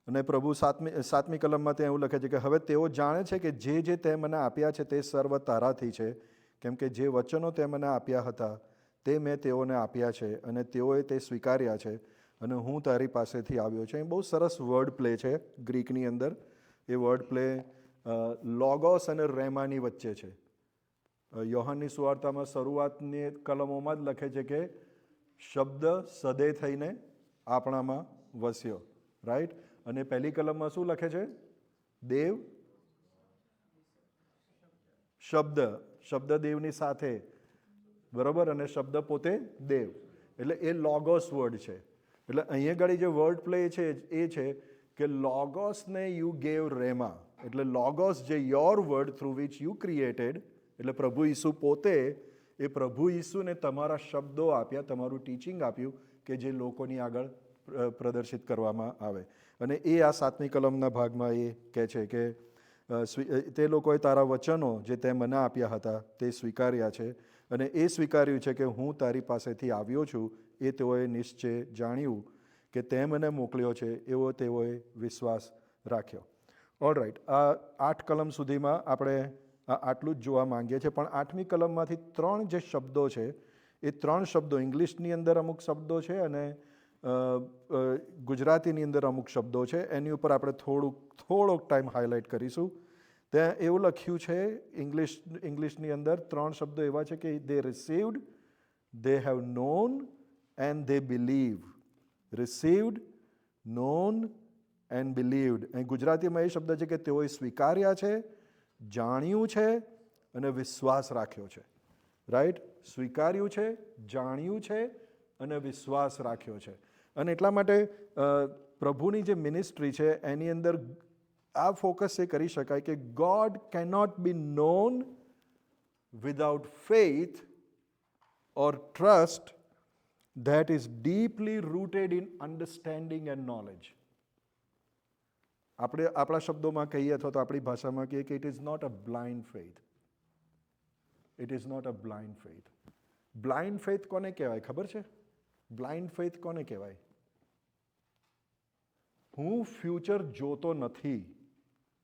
અને પ્રભુ સાતમી કલમમાં ત્યાં એવું લખે છે કે હવે તેઓ જાણે છે કે જે તે મને આપ્યા છે તે સર્વ તારાથી છે, કેમ કે જે વચનો તે મને આપ્યા હતા તે મેં તેઓને આપ્યા છે અને તેઓએ તે સ્વીકાર્યા છે અને હું તારી પાસેથી આવ્યો છું. એ બહુ સરસ વર્ડ પ્લે છે ગ્રીકની અંદર. એ વર્ડ પ્લે લોગોસ અને રેમાની વચ્ચે છે. યોહાનની સુવાર્તામાં શરૂઆતની કલમોમાં જ લખે છે કે શબ્દ સદે થઈને આપણામાં વસ્યો, રાઈટ? અને પહેલી કલમમાં શું લખે છે? દેવ શબ્દ દેવની સાથે, બરોબર? અને શબ્દ પોતે દેવ, એટલે એ લોગોસ વર્ડ છે. એટલે અહીંયા આગળ જે વર્ડ પ્લે છે એ છે કે લોગોસને યુ ગેવ રેમા. એટલે લોગોસ જે your word through which you created, એટલે પ્રભુ ઈસુ પોતે, એ પ્રભુ ઈસુને તમારા શબ્દો આપ્યા, તમારું ટીચિંગ આપ્યું કે જે લોકોની આગળ પ્રદર્શિત કરવામાં આવે. અને એ આ સાતમી કલમના ભાગમાં એ કહે છે કે તે લોકોએ તારા વચનો જે તે મને આપ્યા હતા તે સ્વીકાર્યા છે અને એ સ્વીકાર્યું છે કે હું તારી પાસેથી આવ્યો છું. એ તેઓએ નિશ્ચય જાણ્યું કે તે મને મોકલ્યો છે એવો તેઓએ વિશ્વાસ રાખ્યો. ઓલ રાઈટ, આ 8 કલમ સુધીમાં આપણે આટલું જ જોવા માંગીએ છીએ. પણ 8મી કલમમાંથી 3 જે શબ્દો છે એ 3 શબ્દો ઇંગ્લિશની અંદર અમુક શબ્દો છે અને ગુજરાતીની અંદર અમુક શબ્દો છે. એની ઉપર આપણે થોડોક ટાઈમ હાઇલાઇટ કરીશું. ત્યાં એવું લખ્યું છે ઇંગ્લિશની અંદર 3 શબ્દો એવા છે કે they received, they have known and they believe. Received, known and believed. અહીં ગુજરાતીમાં એ શબ્દ છે કે તેઓએ સ્વીકાર્યા છે, જાણ્યું છે અને વિશ્વાસ રાખ્યો છે, રાઈટ? સ્વીકાર્યું છે, જાણ્યું છે અને વિશ્વાસ રાખ્યો છે. અને એટલા માટે પ્રભુની જે મિનિસ્ટ્રી છે એની અંદર આ ફોકસ એ કરી શકાય કે God cannot B non without faith or trust that is deeply rooted in understanding and knowledge. આપણે આપણા શબ્દોમાં કહીએ અથવા તો આપણી ભાષામાં કહીએ કે it is not a blind faith. It is not a blind faith. Blind faith કોને કહેવાય ખબર છે? બ્લાઇન્ડ ફેથ કોને કહેવાય? હું ફ્યુચર જોતો નથી,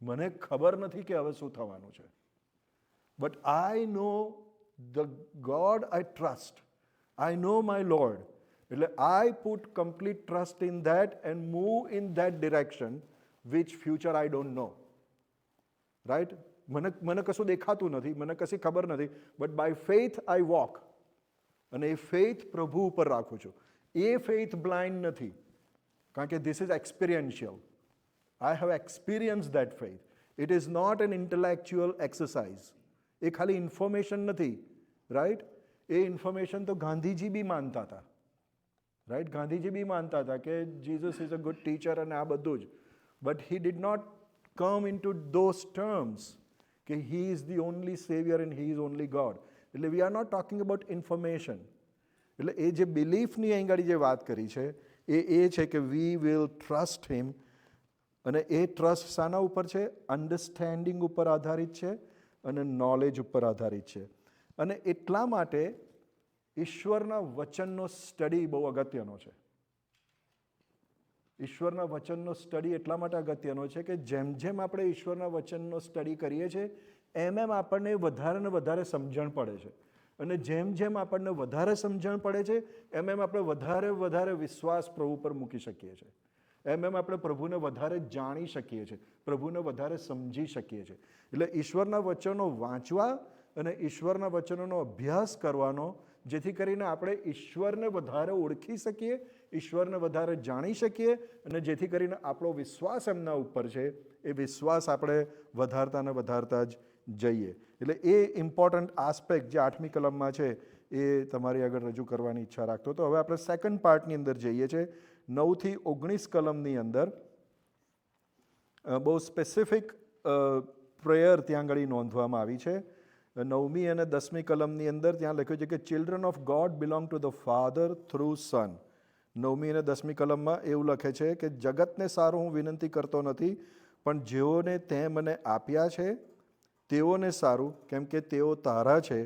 મને ખબર નથી કે હવે શું થવાનું છે, but I know the God I trust, I know my Lord. એટલે I put complete trust in that and move in that direction which future I don't know. Right? મને કશું દેખાતું નથી, મને કશી ખબર નથી, but by faith I walk. અને એ ફેથ પ્રભુ ઉપર રાખું છું. એ ફેથ બ્લાઇન્ડ નથી, કારણ કે this is experiential. I have experience that faith. It is not an intellectual exercise. એ ખાલી ઇન્ફોર્મેશન નથી, રાઈટ? એ ઇન્ફોર્મેશન તો ગાંધીજી બી માનતા હતા, રાઈટ? ગાંધીજી બી માનતા હતા કે Jesus is a good teacher અને આ બધું જ. But he did not come into those terms કે he is the only saviour and he is only God. એટલે we are not talking about information. એટલે એ જે બિલીફની અહીં આગળ જે વાત કરી છે એ છે કે વી વિલ ટ્રસ્ટ હિમ. અને એ ટ્રસ્ટ શાના ઉપર છે? અન્ડરસ્ટેન્ડિંગ ઉપર આધારિત છે અને નોલેજ ઉપર આધારિત છે. અને એટલા માટે ઈશ્વરના વચનનો સ્ટડી બહુ અગત્યનો છે. ઈશ્વરના વચનનો સ્ટડી એટલા માટે અગત્યનો છે કે જેમ જેમ આપણે ઈશ્વરના વચનનો સ્ટડી કરીએ છીએ એમ એમ આપણને વધારે ને વધારે સમજણ પડે છે. અને જેમ જેમ આપણને વધારે સમજણ પડે છે એમ એમ આપણે વધારે વિશ્વાસ પ્રભુ પર મૂકી શકીએ છીએ. એમ એમ આપણે પ્રભુને વધારે જાણી શકીએ છીએ, પ્રભુને વધારે સમજી શકીએ છીએ. એટલે ઈશ્વરના વચનો વાંચવા અને ઈશ્વરના વચનોનો અભ્યાસ કરવાનો, જેથી કરીને આપણે ઈશ્વરને વધારે ઓળખી શકીએ, ઈશ્વરને વધારે જાણી શકીએ અને જેથી કરીને આપણો વિશ્વાસ એમના ઉપર છે એ વિશ્વાસ આપણે વધારતા ને વધારતા જ જઈએ. એટલે એ ઇમ્પોર્ટન્ટ આસ્પેક્ટ જે 8મી કલમમાં છે એ તમારી આગળ રજૂ કરવાની ઈચ્છા રાખતો. તો હવે આપણે સેકન્ડ પાર્ટની અંદર જઈએ છીએ. 9 થી 19 કલમની અંદર બહુ સ્પેસિફિક પ્રેયર ત્યાં આગળ નોંધવામાં આવી છે. 9મી અને 10મી કલમની અંદર ત્યાં લખ્યું છે કે children of God belong to the father through son. 9મી અને 10મી કલમમાં એવું લખે છે કે જગતને સારું હું વિનંતી કરતો નથી, પણ જેઓને તે મને આપ્યા છે તેઓને સારું, કેમ કે તેઓ તારા છે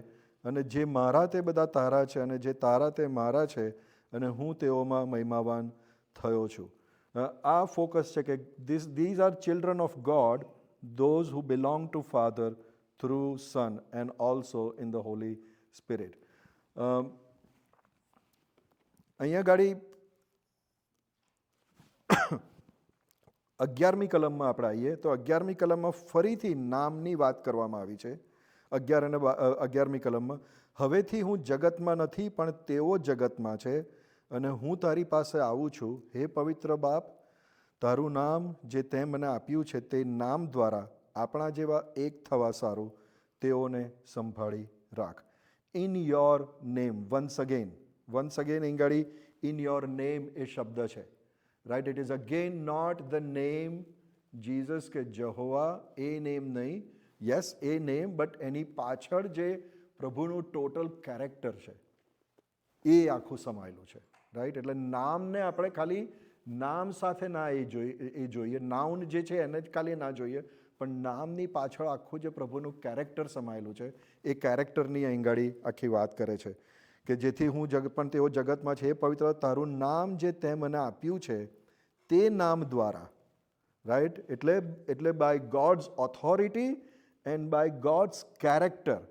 અને જે મારા તે બધા તારા છે અને જે તારા તે મારા છે અને હું તેઓમાં મહિમાવાન થયો છું. આ ફોકસ છે કે these are children of God, those who belong to Father through Son and also in the Holy Spirit. અહીંયા ગાડી 11મી કલમમાં આપણે આવીએ તો 11મી કલમમાં ફરીથી નામની વાત કરવામાં આવી છે. 11 અને 11મી કલમમાં હવેથી હું જગતમાં નથી પણ તેઓ જગતમાં છે અને હું તારી પાસે આવું છું. હે પવિત્ર બાપ, તારું નામ જે તે મને આપ્યું છે તે નામ દ્વારા આપણા જેવા એક થવા સારું તેઓને સંભાળી રાખ. In your name. Once again ઇંગાડી ઇન યોર નેમ એ શબ્દ છે, right? It is again not the name Jesus કે જહોવા, એ નેમ નહીં. યસ, એ નેમ, બટ એની પાછળ જે પ્રભુનું ટોટલ કેરેક્ટર છે એ આખું સમાયેલું છે, રાઈટ? એટલે નામને આપણે ખાલી નામ સાથે ના એ જોઈએ, નાઉન જે છે એને જ ખાલી ના જોઈએ, પણ નામની પાછળ આખું જે પ્રભુનું કેરેક્ટર સમાયેલું છે એ કેરેક્ટરની અંગાડી આખી વાત કરે છે કે જેથી હું પણ તેઓ જગતમાં છે. એ પવિત્ર તારું નામ જે તે મને આપ્યું છે તે નામ દ્વારા, રાઈટ? એટલે by God's authority and by God's character.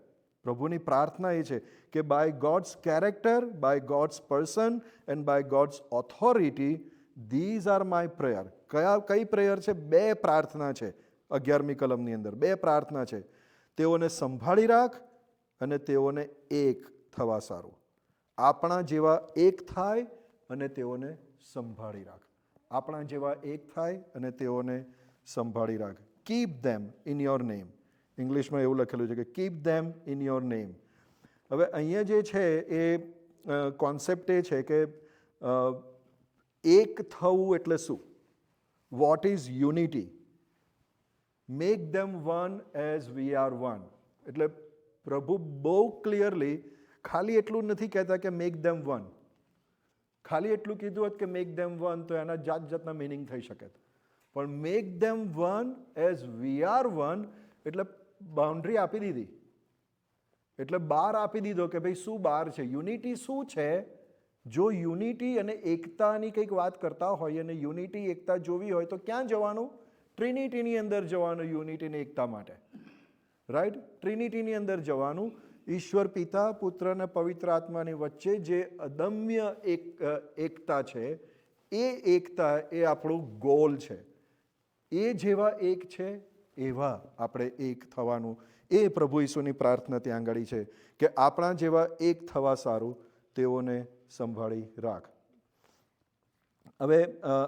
પ્રભુની પ્રાર્થના એ છે કે by God's character, by God's person and by God's authority, these are my prayer. કઈ પ્રેયર છે? 2 પ્રાર્થના છે 11મી કલમની અંદર. 2 પ્રાર્થના છે. તેઓને સંભાળી રાખ અને તેઓને એક થવા સારું. આપણા જેવા એક થાય અને તેઓને સંભાળી રાખ. આપણા જેવા એક થાય અને તેઓને સંભાળી રાખ. Keep them in your name. ઇંગ્લિશમાં એવું લખેલું છે કે keep them in your name. હવે અહીંયા જે છે એ કોન્સેપ્ટ એ છે કે એક થવું એટલે શું? What is unity? Make them one as we are one. એટલે પ્રભુ બહુ ક્લિયરલી ખાલી એટલું નથી કહેતા કે મેક ધેમ વન. ખાલી એટલું કીધું હોત કે મેક ધેમ વન તો એના જાતના મિનિંગ થઈ શકે, પણ make them one as we are one એટલે બાઉન્ડ્રી આપી દીધી, એટલે બાર આપી દીધો કે ભાઈ શું બાર છે, યુનિટી શું છે. જો યુનિટી અને એકતાની કંઈક વાત કરતા હોય અને યુનિટી એકતા જોવી હોય તો ક્યાં જવાનું? ટ્રિનિટીની અંદર જવાનું યુનિટીની એકતા માટે, રાઈટ? ટ્રિનિટીની અંદર જવાનું. ઈશ્વર પિતા, પુત્ર અને પવિત્ર આત્માની વચ્ચે જે અદમ્ય એકતા છે એ એકતા એ આપણું ગોલ છે. એ જેવા એક છે એવા આપણે એક થવાનું, એ પ્રભુ ઈસુની પ્રાર્થના ત્યાં આગળ છે કે આપણા જેવા એક થવા સારું તેઓને સંભાળી રાખ. હવે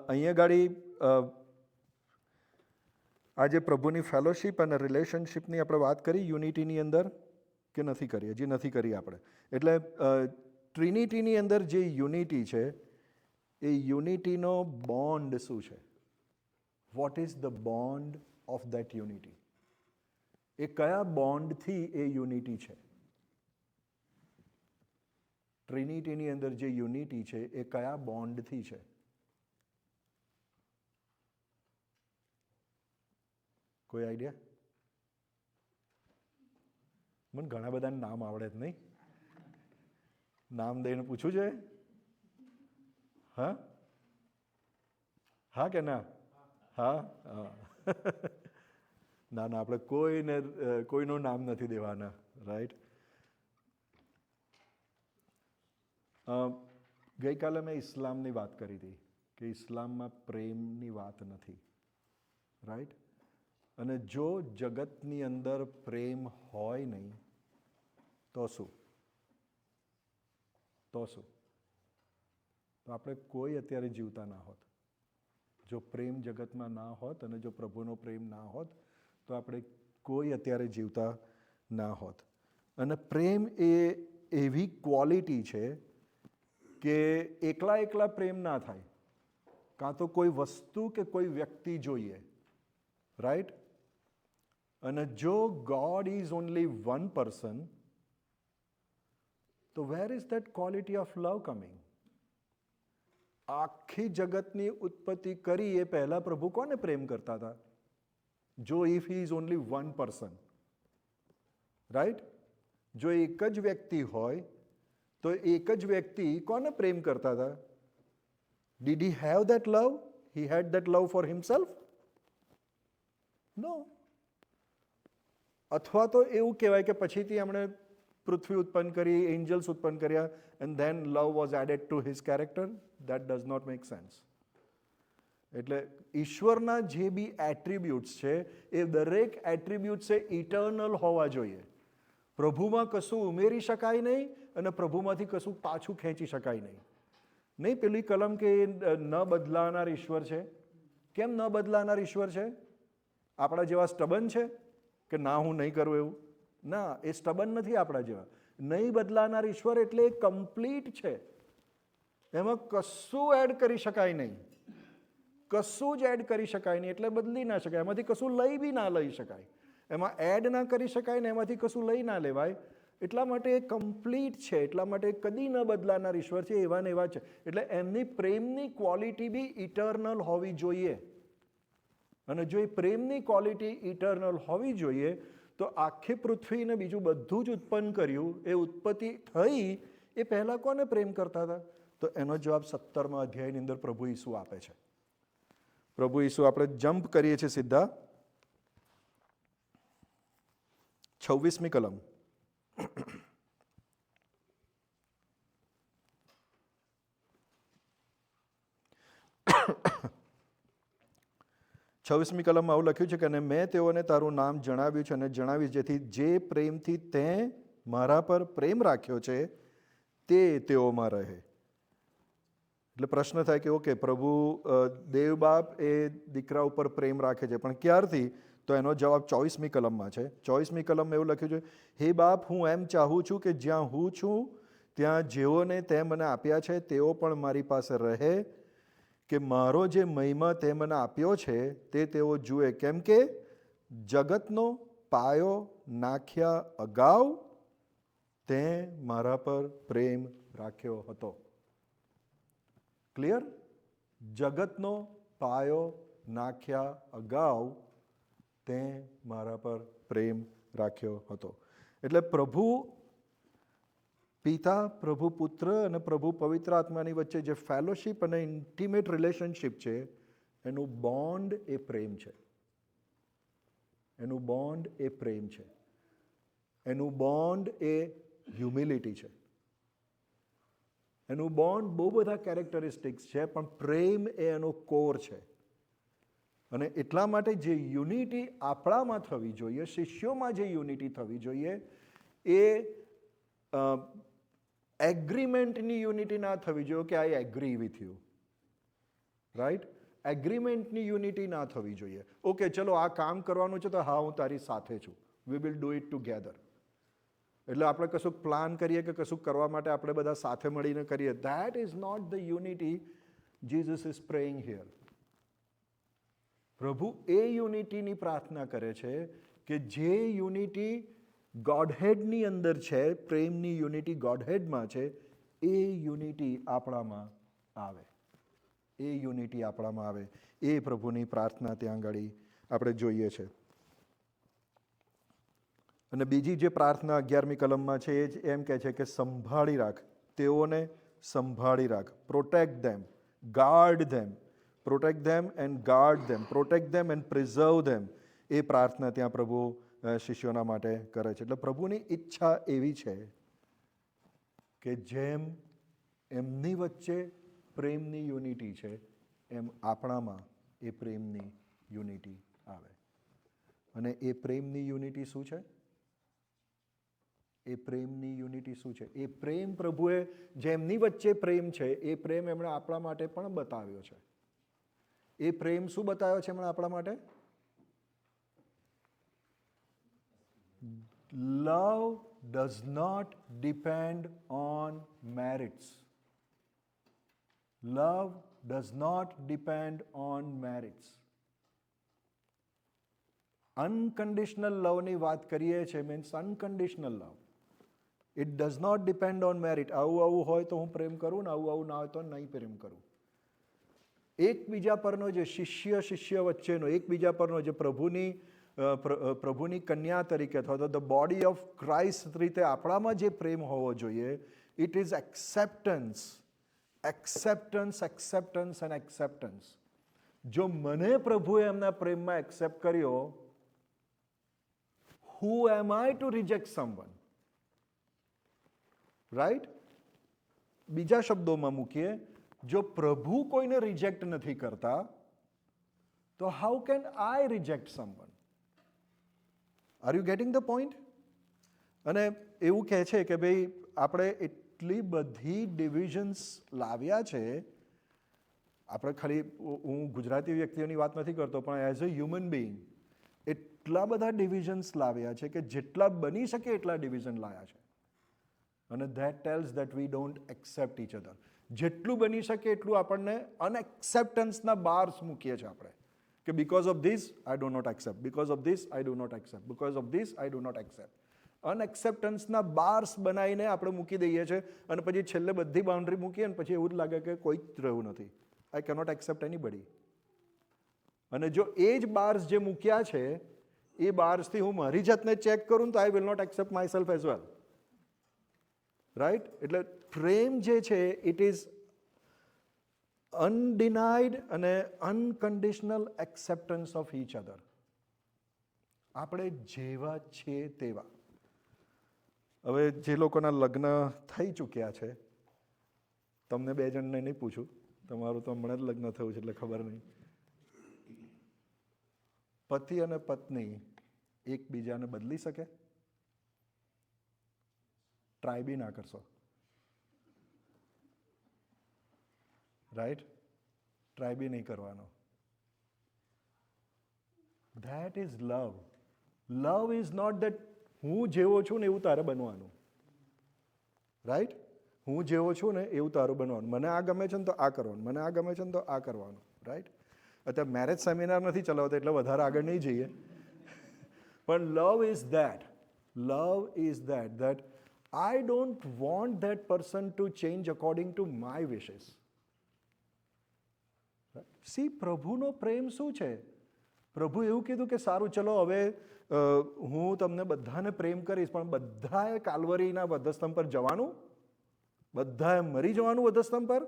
અહીંયા ગાડી આજે પ્રભુની ફેલોશિપ અને રિલેશનશિપની આપણે વાત કરી યુનિટીની અંદર કે નથી કરી? હજી નથી કરી આપણે. એટલે ટ્રિનિટીની અંદર જે યુનિટી છે એ યુનિટીનો બોન્ડ શું છે? What is the bond of that unity? એ કયા બોન્ડથી એ યુનિટી છે? ટ્રિનિટીની અંદર જે યુનિટી છે એ કયા બોન્ડથી છે? કોઈ આઈડિયા? મને ઘણા બધા નામ આવડે જ નહીં. નામ દઈને પૂછવું છે? હા હા કે ના? હા હા ના ના, આપણે કોઈનું નામ નથી દેવાના, રાઈટ? ગઈકાલે મેં ઇસ્લામની વાત કરી હતી કે ઇસ્લામમાં પ્રેમની વાત નથી, રાઈટ? અને જો જગતની અંદર પ્રેમ હોય નહીં તો શું? તો આપણે કોઈ અત્યારે જીવતા ના હોત. જો પ્રેમ જગતમાં ના હોત અને જો પ્રભુનો પ્રેમ ના હોત તો આપણે કોઈ અત્યારે જીવતા ના હોત. અને પ્રેમ એ એવી ક્વોલિટી છે કે એકલા પ્રેમ ના થાય, કાં તો કોઈ વસ્તુ કે કોઈ વ્યક્તિ જોઈએ, રાઈટ? અને જો God is only one person, તો where is that quality of love coming? આખી જગતની ઉત્પત્તિ કરી એ પહેલા પ્રભુ કોને પ્રેમ કરતા હતા? જો if he is only one person, right? જો એક જ વ્યક્તિ હોય તો એક જ વ્યક્તિ કોને પ્રેમ કરતા હતા? Did he have that love? He had that love for himself? No. અથવા તો એવું કહેવાય કે પછીથી એમણે પૃથ્વી ઉત્પન્ન કરી, એન્જલ્સ ઉત્પન્ન કર્યા, and then love was added to his character. That does not make sense. એટલે ઈશ્વરના જે બી એટ્રીબ્યુટ્સ છે એ દરેક એટ્રીબ્યુટ્સ એ ઇટર્નલ હોવા જોઈએ. પ્રભુમાં કશું ઉમેરી શકાય નહીં અને પ્રભુમાંથી કશું પાછું ખેંચી શકાય નહીં. નહીં પેલી કલમ કે ન બદલાનાર ઈશ્વર છે. કેમ ન બદલાનાર ઈશ્વર છે? આપણા જેવા સ્ટબન છે કે ના હું નહીં કરું એવું? ના, એ સ્ટબન નથી આપણા જેવા. નહીં બદલાનાર ઈશ્વર એટલે એ કમ્પ્લીટ છે. એમાં કશું એડ કરી શકાય નહીં, કશું જ એડ કરી શકાય નહીં, એટલે બદલી ના શકાય. એમાંથી કશું લઈ બી ના લઈ શકાય. એમાં એડ ના કરી શકાય ને એમાંથી કશું લઈ ના લેવાય. એટલા માટે એ કમ્પ્લીટ છે, એટલા માટે કદી ન બદલાનાર ઈશ્વર છે, એવા ને એવા છે. એટલે એમની પ્રેમની ક્વોલિટી બી ઇટર્નલ હોવી જોઈએ. અને જો એ પ્રેમની ક્વોલિટી ઇટર્નલ હોવી જોઈએ તો આખી પૃથ્વીને બીજું બધું જ ઉત્પન્ન કર્યું, એ ઉત્પત્તિ થઈ એ પહેલાં કોને પ્રેમ કરતા હતા? તો એનો જવાબ 17મા અધ્યાયની અંદર પ્રભુ ઈસુ આપે છે. પ્રભુ ઈસુ, આપણે જમ્પ કરીએ છીએ સીધા 26મી કલમ. 26મી કલમમાં આવું લખ્યું છે કે અને મેં તેઓને તારું નામ જણાવ્યું છે અને જણાવીશ, જેથી જે પ્રેમથી તે મારા પર પ્રેમ રાખ્યો છે તે તેઓમાં રહે. એટલે પ્રશ્ન થાય કે ઓકે, પ્રભુ દેવ બાપ એ દીકરા ઉપર પ્રેમ રાખે છે, પણ ક્યારથી? તો એનો જવાબ 24મી કલમમાં છે. 24મી કલમમાં એવું લખ્યું છે, હે બાપ, હું એમ ચાહું છું કે જ્યાં હું છું ત્યાં જેઓને તે મને આપ્યા છે તેઓ પણ મારી પાસે રહે, કે મારો જે મહિમા તે મને આપ્યો છે તે તેઓ જુએ, કેમ કે જગતનો પાયો નાખ્યા અગાઉ તે મારા પર પ્રેમ રાખ્યો હતો. ક્લિયર? જગતનો પાયો નાખ્યા અગાઉ તે મારા પર પ્રેમ રાખ્યો હતો. એટલે પ્રભુ પિતા, પ્રભુ પુત્ર અને પ્રભુ પવિત્ર આત્માની વચ્ચે જે ફેલોશિપ અને ઇન્ટિમેટ રિલેશનશિપ છે એનું બોન્ડ એ પ્રેમ છે. એનું બોન્ડ એ પ્રેમ છે. એનું બોન્ડ એ હ્યુમિલિટી છે. એનું બોન્ડ બહુ બધા કેરેક્ટરિસ્ટિક્સ છે, પણ પ્રેમ એ એનો કોર છે. અને એટલા માટે જે યુનિટી આપણામાં થવી જોઈએ, શિષ્યોમાં જે યુનિટી થવી જોઈએ, એ એગ્રીમેન્ટની યુનિટી ના થવી જોઈએ કે I agree with you, right? એગ્રીમેન્ટની યુનિટી ના થવી જોઈએ. ઓકે, ચલો આ કામ કરવાનું છે તો હા હું તારી સાથે છું, we will do it together. એટલે આપણે કશુંક પ્લાન કરીએ કે કશુંક કરવા માટે આપણે બધા સાથે મળીને કરીએ, that is not the unity Jesus is praying here. પ્રભુ એ યુનિટીની પ્રાર્થના કરે છે કે જે યુનિટી ગોડહેડની અંદર છે, પ્રેમની યુનિટી ગોડહેડમાં છે, એ યુનિટી આપણામાં આવે, એ યુનિટી આપણામાં આવે. એ પ્રભુની પ્રાર્થના ત્યાં આગળ આપણે જોઈએ છે. અને બીજી જે પ્રાર્થના 11મી કલમમાં છે એ જ એમ કહે છે કે સંભાળી રાખ, તેઓને સંભાળી રાખ. Protect them, guard them, protect them and guard them, protect them and preserve them. એ પ્રાર્થના ત્યાં પ્રભુ શિષ્યોના માટે કરે છે. એટલે પ્રભુની ઈચ્છા એવી છે કે જેમ એમની વચ્ચે પ્રેમની યુનિટી છે, એમ આપણામાં એ પ્રેમની યુનિટી આવે. અને એ પ્રેમની યુનિટી શું છે? એ પ્રેમની યુનિટી શું છે? એ પ્રેમ પ્રભુએ જેમની વચ્ચે પ્રેમ છે, એ પ્રેમ એમણે આપણા માટે પણ બતાવ્યો છે. એ પ્રેમ શું બતાવ્યો છે એમણે આપણા માટે? Love does not depend on merits. Love does not depend on merits. Unconditional લવની વાત કરીએ છીએ, means unconditional love. It does not depend on merit. આવું આવું હોય તો હું પ્રેમ કરું ને આવું આવું ના હોય તો નહીં પ્રેમ કરું. એકબીજા પરનો જે શિષ્ય વચ્ચેનો, એકબીજા પરનો જે પ્રભુની કન્યા તરીકે અથવા તો ધ બોડી ઓફ ક્રાઇસ્ટ રીતે આપણામાં જે પ્રેમ હોવો જોઈએ, it is acceptance, acceptance, acceptance and acceptance. જો મને પ્રભુએ એમના પ્રેમમાં એક્સેપ્ટ કર્યો, who am I to reject someone? Right? બીજા શબ્દોમાં મૂકીએ, જો પ્રભુ કોઈને રિજેક્ટ નથી કરતા, તો how can I reject someone? Are you getting the point? અને એવું કહે છે કે ભાઈ આપણે એટલી બધી ડિવિઝન્સ લાવ્યા છે. આપણે ખાલી, હું ગુજરાતી વ્યક્તિઓની વાત નથી કરતો, પણ એઝ અ હ્યુમન બિઈંગ એટલા બધા ડિવિઝન્સ લાવ્યા છે કે જેટલા બની શકે એટલા ડિવિઝન લાવ્યા છે. અને that tells that we don't accept each other. જેટલું બની શકે એટલું આપણને અનએક્સેપ્ટન્સના બાર્સ મૂકીએ છીએ આપણે, કે because of this I do not accept, because of this I do not accept, because of this I do not accept. અનએક્સેપ્ટન્સના બાર્સ બનાવીને આપણે મૂકી દઈએ છીએ અને પછી છેલ્લે બધી બાઉન્ડ્રી મૂકીએ અને પછી એવું જ લાગે કે કોઈ જ રહ્યું નથી. આઈ કેનોટ એક્સેપ્ટ એનીબડી. અને જો એ જ બાર્સ જે મૂક્યા છે, એ બાર્સથી હું મારી જાતને ચેક કરું તો I will not accept myself as well. Right? એટલે પ્રેમ જે છે ઇટ ઇઝ અનડિનાઇડ અને unconditional acceptance of each other. આપણે જેવા છીએ તેવા. હવે જે લોકોના લગ્ન થઈ ચૂક્યા છે, તમને બે જણને નહીં પૂછું, તમારું તો હમણાં જ લગ્ન થયું છે એટલે ખબર નહીં. પતિ અને પત્ની એકબીજાને બદલી શકે? ટ્રાય બી ના કરશો. રાઈટ? ટ્રાય બી નહીં કરવાનો. That is love. Love is not that હું જેવો છું ને એવું તારે બનવાનું. રાઈટ? હું જેવો છું ને એવું તારું બનવાનું. મને આ ગમે છે ને તો આ કરવાનું, મને આ ગમે છે ને તો આ કરવાનું. રાઈટ? અત્યારે મેરેજ સેમિનાર નથી ચલાવતા એટલે વધારે આગળ નહીં જઈએ, પણ love is that. Love is that that I don't want that person to change according to my wishes. See, પ્રભુનો પ્રેમ શું છે? પ્રભુ એવું કીધું કે સારું ચલો હવે હું તમને બધાને પ્રેમ કરીશ, પણ બધાએ કાલ્વરીના વધસ્તંભ પર જવાનું, બધાએ મરી જવાનું વધસ્તંભ પર,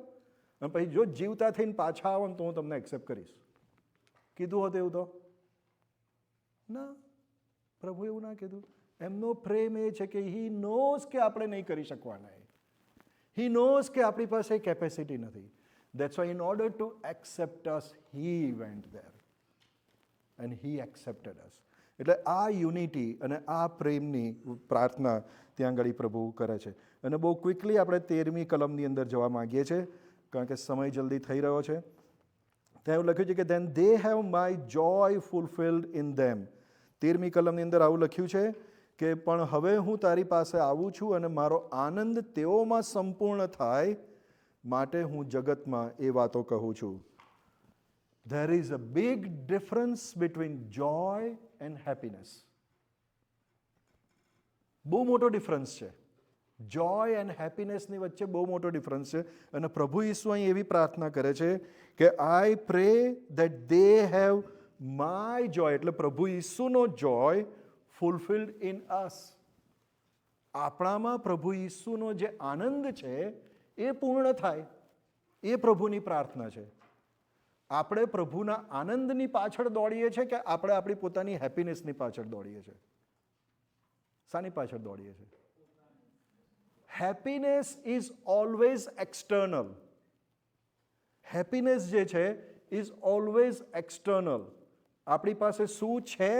અને પછી જો જીવતા થઈને પાછા આવો ને તો હું તમને એક્સેપ્ટ કરીશ. કીધું હોત એવું તો ના, પ્રભુ એવું ના કીધું. એમનો પ્રેમ એ છે કે હી નોઝ કે આપણે નહીં કરી શકવાના. હી નોઝ કે આપણી પાસે કેપેસિટી નથી. That's why in order to accept us he went there. And he accepted us. એટલે આ યુનિટી અને આ પ્રેમની પ્રાર્થના ત્યાં આગળ પ્રભુ કરે છે. અને બહુ ક્વિકલી આપણે 13મી કલમની અંદર જવા માગીએ છીએ, કારણ કે સમય જલ્દી થઈ રહ્યો છે. ત્યાં એવું લખ્યું છે કે then they have my joy fulfilled in them. 13મી કલમની અંદર આવું લખ્યું છે કે પણ હવે હું તારી પાસે આવું છું અને મારો આનંદ તેઓમાં સંપૂર્ણ થાય માટે હું જગતમાં એ વાતો કહું છું. There is a big difference between joy and happiness. બહુ મોટો ડિફરન્સ છે. જોય એન્ડ હેપીનેસની વચ્ચે બહુ મોટો ડિફરન્સ છે. અને પ્રભુ ઈસુ અહીં એવી પ્રાર્થના કરે છે કે આઈ પ્રે દેટ દે હેવ માય જોય, એટલે પ્રભુ ઈસુનો જોય ફુલફિલ્ડ ઇન અસ. આપણામાં પ્રભુ ઈસુનો જે આનંદ છે એ પૂર્ણ થાય, એ પ્રભુની પ્રાર્થના છે. આપણે પ્રભુના આનંદની પાછળ દોડીએ છીએ કે આપણે આપણી પોતાની હેપીનેસની પાછળ દોડીએ છીએ? શાની પાછળ દોડીએ છીએ? Happiness is always external. Happiness જે છે ઇઝ ઓલવેઝ એક્સટર્નલ. આપણી પાસે શું છે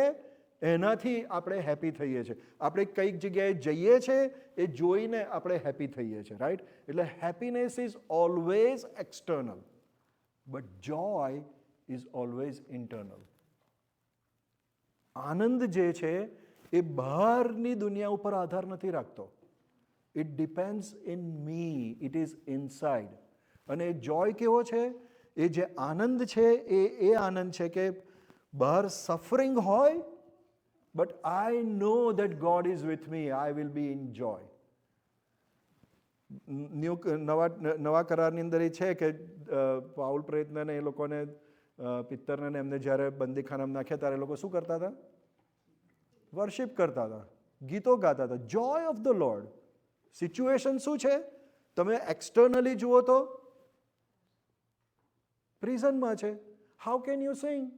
એનાથી આપણે હેપી થઈએ છીએ. આપણે કઈક જગ્યાએ જઈએ છીએ એ જોઈને આપણે હેપી થઈએ છીએ, રાઈટ? એટલે happiness is always external, but joy is always internal. આનંદ જે છે એ બહારની દુનિયા ઉપર આધાર નથી રાખતો. It depends in me, it is inside. અને જોય કેવો છે? એ જે આનંદ છે એ આનંદ છે કે બહાર સફરિંગ હોય, but I know that God is with me, I will be in joy. નવા કરારની અંદર એ છે કે પાઉલ પ્રેતને એ લોકોને પિત્તરને એમને જ્યારે બંદીખાનામાં નાખ્યા ત્યારે એ લોકો શું કરતા હતા? વર્શિપ કરતા હતા, ગીતો ગાતા હતા. જોય ઓફ ધ લોર્ડ. સિચ્યુએશન શું છે? તમે એક્સટર્નલી જુઓ તો પ્રિઝનમાં છે. How can you sing?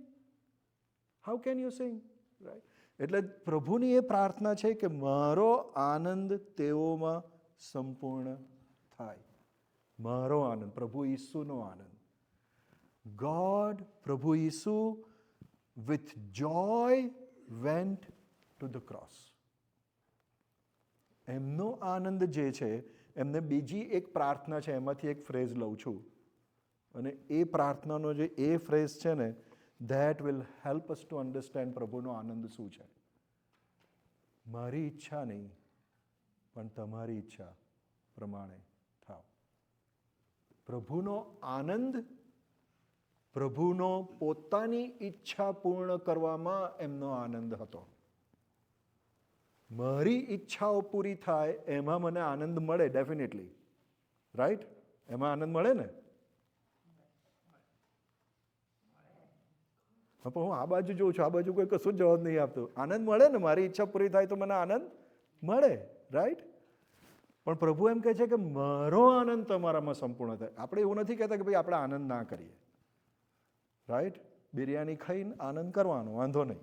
How can you sing? Right? એટલે પ્રભુની એ પ્રાર્થના છે કે મારો આનંદ તેઓમાં સંપૂર્ણ થાય. મારો આનંદ, પ્રભુ ઈસુનો આનંદ. ગોડ, પ્રભુ ઈસુ with joy went to the cross. એમનો આનંદ જે છે, એમને બીજી એક પ્રાર્થના છે, એમાંથી એક ફ્રેઝ લઉં છું. અને એ પ્રાર્થનાનો જે એ ફ્રેઝ છે ને, that will help us to understand પ્રભુનો આનંદ શું છે. મારી ઈચ્છા નહીં, પણ તમારી ઈચ્છા પ્રમાણે થાવ. પ્રભુનો આનંદ, પ્રભુનો પોતાની ઈચ્છા પૂર્ણ કરવામાં એમનો આનંદ હતો. મારી ઈચ્છાઓ પૂરી થાય એમાં મને આનંદ મળે, ડેફિનેટલી, રાઈટ? એમાં આનંદ મળે ને? પણ હું આ બાજુ જોઉં છું, આ બાજુ કોઈ કશું જવાબ નહીં આપતું. આનંદ મળે ને? મારી ઈચ્છા પૂરી થાય તો મને આનંદ મળે, રાઈટ? પણ પ્રભુ એમ કહે છે કે મારો આનંદ તમારામાં સંપૂર્ણ થાય. આપણે એવું નથી કહેતા કે ભાઈ આપણે આનંદ ના કરીએ, રાઈટ? બિરયાની ખાઈને આનંદ કરવાનો, વાંધો નહીં,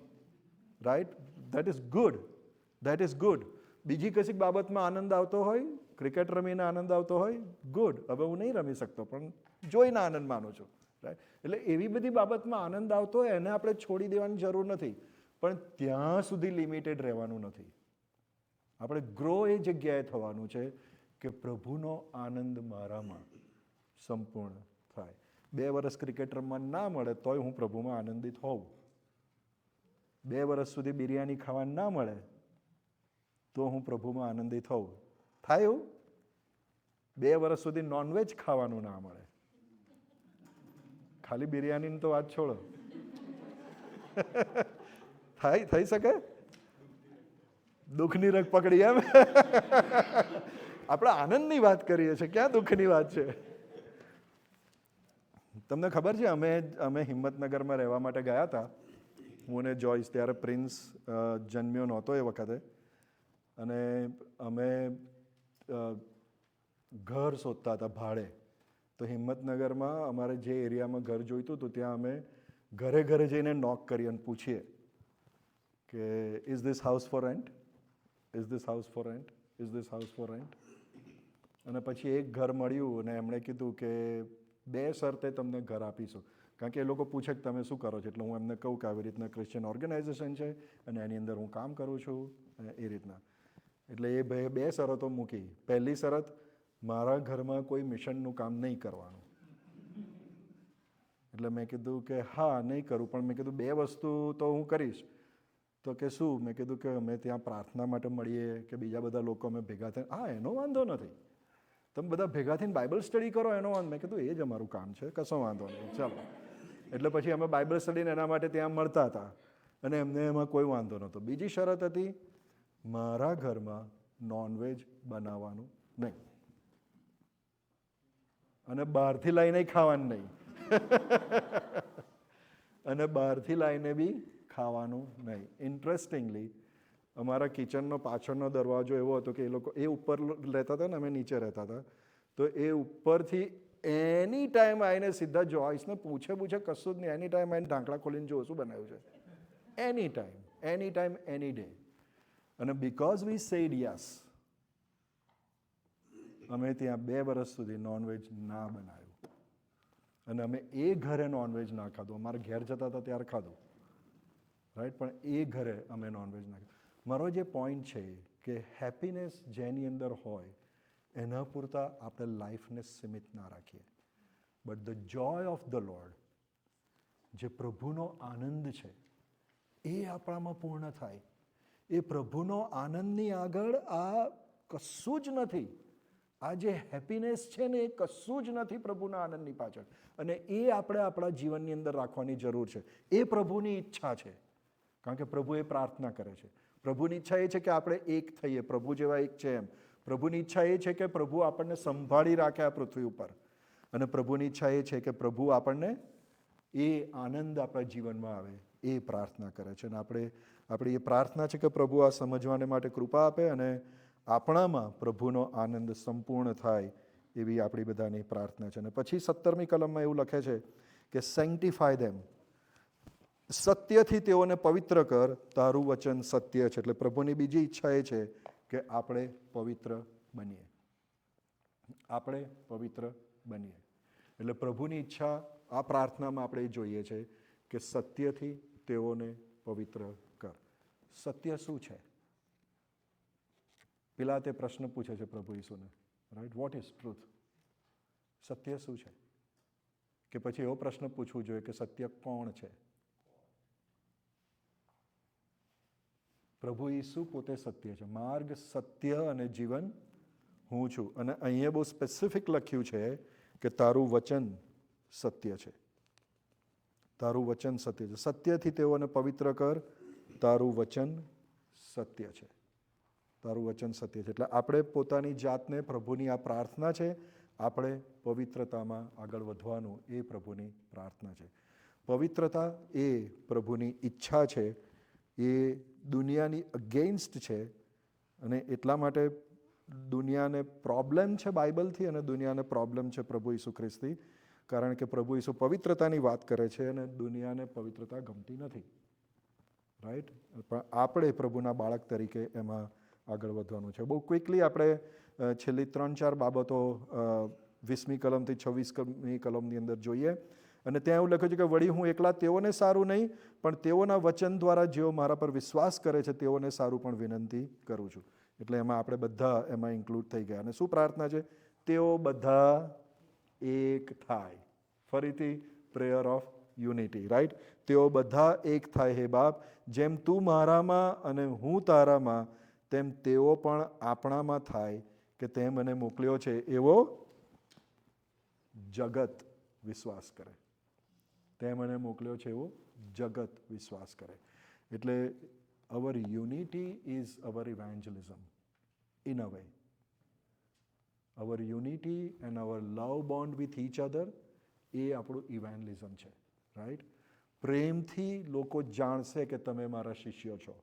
right? That is good, that is good. બીજી કશીક બાબતમાં આનંદ આવતો હોય, ક્રિકેટ રમીને આનંદ આવતો હોય, ગુડ. હવે હું નહીં રમી શકતો પણ જોઈને આનંદ માનું છું, રાઈટ? એટલે એવી બધી બાબતમાં આનંદ આવતો હોય એને આપણે છોડી દેવાની જરૂર નથી, પણ ત્યાં સુધી લિમિટેડ રહેવાનું નથી. આપણે ગ્રો એ જગ્યાએ થવાનું છે કે પ્રભુનો આનંદ મારામાં સંપૂર્ણ થાય. 2 વર્ષ ક્રિકેટ રમવા ના મળે તોય હું પ્રભુમાં આનંદિત હોઉં. 2 વર્ષ સુધી બિરયાની ખાવા ના મળે તો હું પ્રભુમાં આનંદિત હોઉં. થાય એવું? 2 વર્ષ સુધી નોનવેજ ખાવાનું ના મળે, ખાલી બિરયાનીની તો વાત છોડો. થઈ શકે? દુઃખની રગ પકડી એમ? આપણે આનંદની વાત કરીએ છીએ, ક્યાં દુઃખની વાત છે? તમને ખબર છે અમે હિંમતનગરમાં રહેવા માટે ગયા હતા, હું અને જોઈસ. ત્યારે પ્રિન્સ જન્મ્યો નહોતો એ વખતે. અને અમે ઘર શોધતા હતા ભાડે. તો હિંમતનગરમાં અમારે જે એરિયામાં ઘર જોઈતું હતું ત્યાં અમે ઘરે ઘરે જઈને નોક કરી અને પૂછીએ કે is this house for rent, is this house for rent, is this house for rent. અને પછી એક ઘર મળ્યું અને એમણે કીધું કે 2 શરતે તમને ઘર આપીશું. કારણ કે એ લોકો પૂછે કે તમે શું કરો છો, એટલે હું એમને કહું કે આવી રીતના ક્રિશ્ચિયન ઓર્ગેનાઇઝેશન છે અને એની અંદર હું કામ કરું છું એ રીતના. એટલે એ બે શરતો મૂકી. પહેલી શરત, મારા ઘરમાં કોઈ મિશનનું કામ નહીં કરવાનું. એટલે મેં કીધું કે હા નહીં કરું, પણ મેં કીધું 2 વસ્તુ તો હું કરીશ. તો કે શું? મેં કીધું કે અમે ત્યાં પ્રાર્થના માટે મળીએ કે બીજા બધા લોકો અમે ભેગા થઈને, હા એનો વાંધો નથી, તમે બધા ભેગા થઈને બાઇબલ સ્ટડી કરો એનો વાંધો. મેં કીધું એ જ અમારું કામ છે, કશો વાંધો નહીં, ચાલો. એટલે પછી અમે બાઇબલ સ્ટડીને એના માટે ત્યાં મળતા હતા અને એમને એમાં કોઈ વાંધો નહોતો. બીજી શરત હતી, મારા ઘરમાં નોનવેજ બનાવવાનું નહીં અને બહારથી લઈને ખાવાનું નહીં અને બહારથી લાવીને બી ખાવાનું નહીં. ઇન્ટરેસ્ટિંગલી અમારા કિચનનો પાછળનો દરવાજો એવો હતો કે એ લોકો એ ઉપર રહેતા હતા ને અમે નીચે રહેતા હતા, તો એ ઉપરથી એની ટાઈમ આવીને સીધા જોઈસને પૂછે કશું જ નહીં, એની ટાઈમ આવીને ઢાંકણા ખોલીને જો શું બનાવ્યું છે, એની ટાઈમ એની ડે. અને બીકોઝ વી સેડ યસ, અમે ત્યાં 2 વર્ષ સુધી નોનવેજ ના બનાવ્યું અને અમે એ ઘરે નોનવેજ ના ખાધું. અમારે ઘેર જતા હતા ત્યારે ખાધું, રાઈટ, પણ એ ઘરે અમે નોનવેજ ના ખાધું. મારો જે પોઈન્ટ છે કે હેપીનેસ જેની અંદર હોય એના પૂરતા આપણે લાઈફને સીમિત ના રાખીએ. But the Joy of the lord, જે પ્રભુનો આનંદ છે એ આપણામાં પૂર્ણ થાય. એ પ્રભુનો આનંદની આગળ આ કશું જ નથી. આ જે હેપીનેસ છે ને એ કશું જ નથી પ્રભુના આનંદની પાછળ. અને એ આપણે આપણા જીવનની અંદર રાખવાની જરૂર છે. એ પ્રભુની ઈચ્છા છે, કારણ કે પ્રભુ એ પ્રાર્થના કરે છે. પ્રભુની ઈચ્છા એ છે કે આપણે એક થઈએ, પ્રભુ જેવા એક છે એમ. પ્રભુની ઈચ્છા એ છે કે પ્રભુ આપણને સંભાળી રાખે આ પૃથ્વી ઉપર. અને પ્રભુની ઈચ્છા એ છે કે પ્રભુ આપણને એ આનંદ આપણા જીવનમાં આવે, એ પ્રાર્થના કરે છે. અને આપણી એ પ્રાર્થના છે કે પ્રભુ આ સમજવાને માટે કૃપા આપે અને આપણામાં પ્રભુનો આનંદ સંપૂર્ણ થાય, એવી આપણી બધાની પ્રાર્થના છે. અને પછી 17મી કલમમાં એવું લખે છે કે સેન્ટિફાય ધેમ, સત્યથી તેઓને પવિત્ર કર, તારું વચન સત્ય છે. એટલે પ્રભુની બીજી ઈચ્છા એ છે કે આપણે પવિત્ર બનીએ, આપણે પવિત્ર બનીએ. એટલે પ્રભુની ઈચ્છા આ પ્રાર્થનામાં આપણે જોઈએ છે કે સત્યથી તેઓને પવિત્ર કર. સત્ય શું છે? પેલા તે પ્રશ્ન પૂછે છે પ્રભુ ઈસુને, રાઈટ, વોટ ઇઝ ટ્રુથ? સત્ય શું છે? કે પછી એવો પ્રશ્ન પૂછવું જોઈએ કે સત્ય કોણ છે? પ્રભુ ઈસુ પોતે સત્ય છે. માર્ગ, સત્ય અને જીવન હું છું. અને અહીંયા બહુ સ્પેસિફિક લખ્યું છે કે તારું વચન સત્ય છે, તારું વચન સત્ય છે. સત્યથી તેઓને પવિત્ર કર, તારું વચન સત્ય છે, તારું વચન સત્ય છે. એટલે આપણે પોતાની જાતને, પ્રભુની આ પ્રાર્થના છે, આપણે પવિત્રતામાં આગળ વધવાનું, એ પ્રભુની પ્રાર્થના છે. પવિત્રતા એ પ્રભુની ઈચ્છા છે, એ દુનિયાની અગેન્સ્ટ છે. અને એટલા માટે દુનિયાને પ્રોબ્લેમ છે બાઇબલથી અને દુનિયાને પ્રોબ્લેમ છે પ્રભુ ઈસુ ખ્રિસ્તથી, કારણ કે પ્રભુ ઈસુ પવિત્રતાની વાત કરે છે અને દુનિયાને પવિત્રતા ગમતી નથી, રાઈટ. પણ આપણે પ્રભુના બાળક તરીકે એમાં આગળ વધવાનું છે. બહુ ક્વિકલી આપણે છેલ્લી 3-4 બાબતો 20મી કલમથી 26મી કલમની અંદર જોઈએ. અને ત્યાં એવું લખ્યું છે કે વળી હું એકલા તેઓને સારું નહીં, પણ તેઓના વચન દ્વારા જેઓ મારા પર વિશ્વાસ કરે છે તેઓને સારું પણ વિનંતી કરું છું. એટલે એમાં આપણે બધા એમાં ઇન્ક્લુડ થઈ ગયા. અને શું પ્રાર્થના છે? તેઓ બધા એક થાય. ફરીથી પ્રેયર ઓફ યુનિટી, રાઈટ. તેઓ બધા એક થાય હે બાપ, જેમ તું મારામાં અને હું તારામાં, તેમ તેઓ પણ આપણામાં થાય, કે તે મને મોકલ્યો છે એવો જગત વિશ્વાસ કરે. તે મને મોકલ્યો છે એવો જગત વિશ્વાસ કરે. એટલે our unity is our evangelism in a way. Our unity and our love bond with each other, એ આપણું ઇવેન્જલિઝમ છે, રાઈટ. પ્રેમથી લોકો જાણશે કે તમે મારા શિષ્યો છો,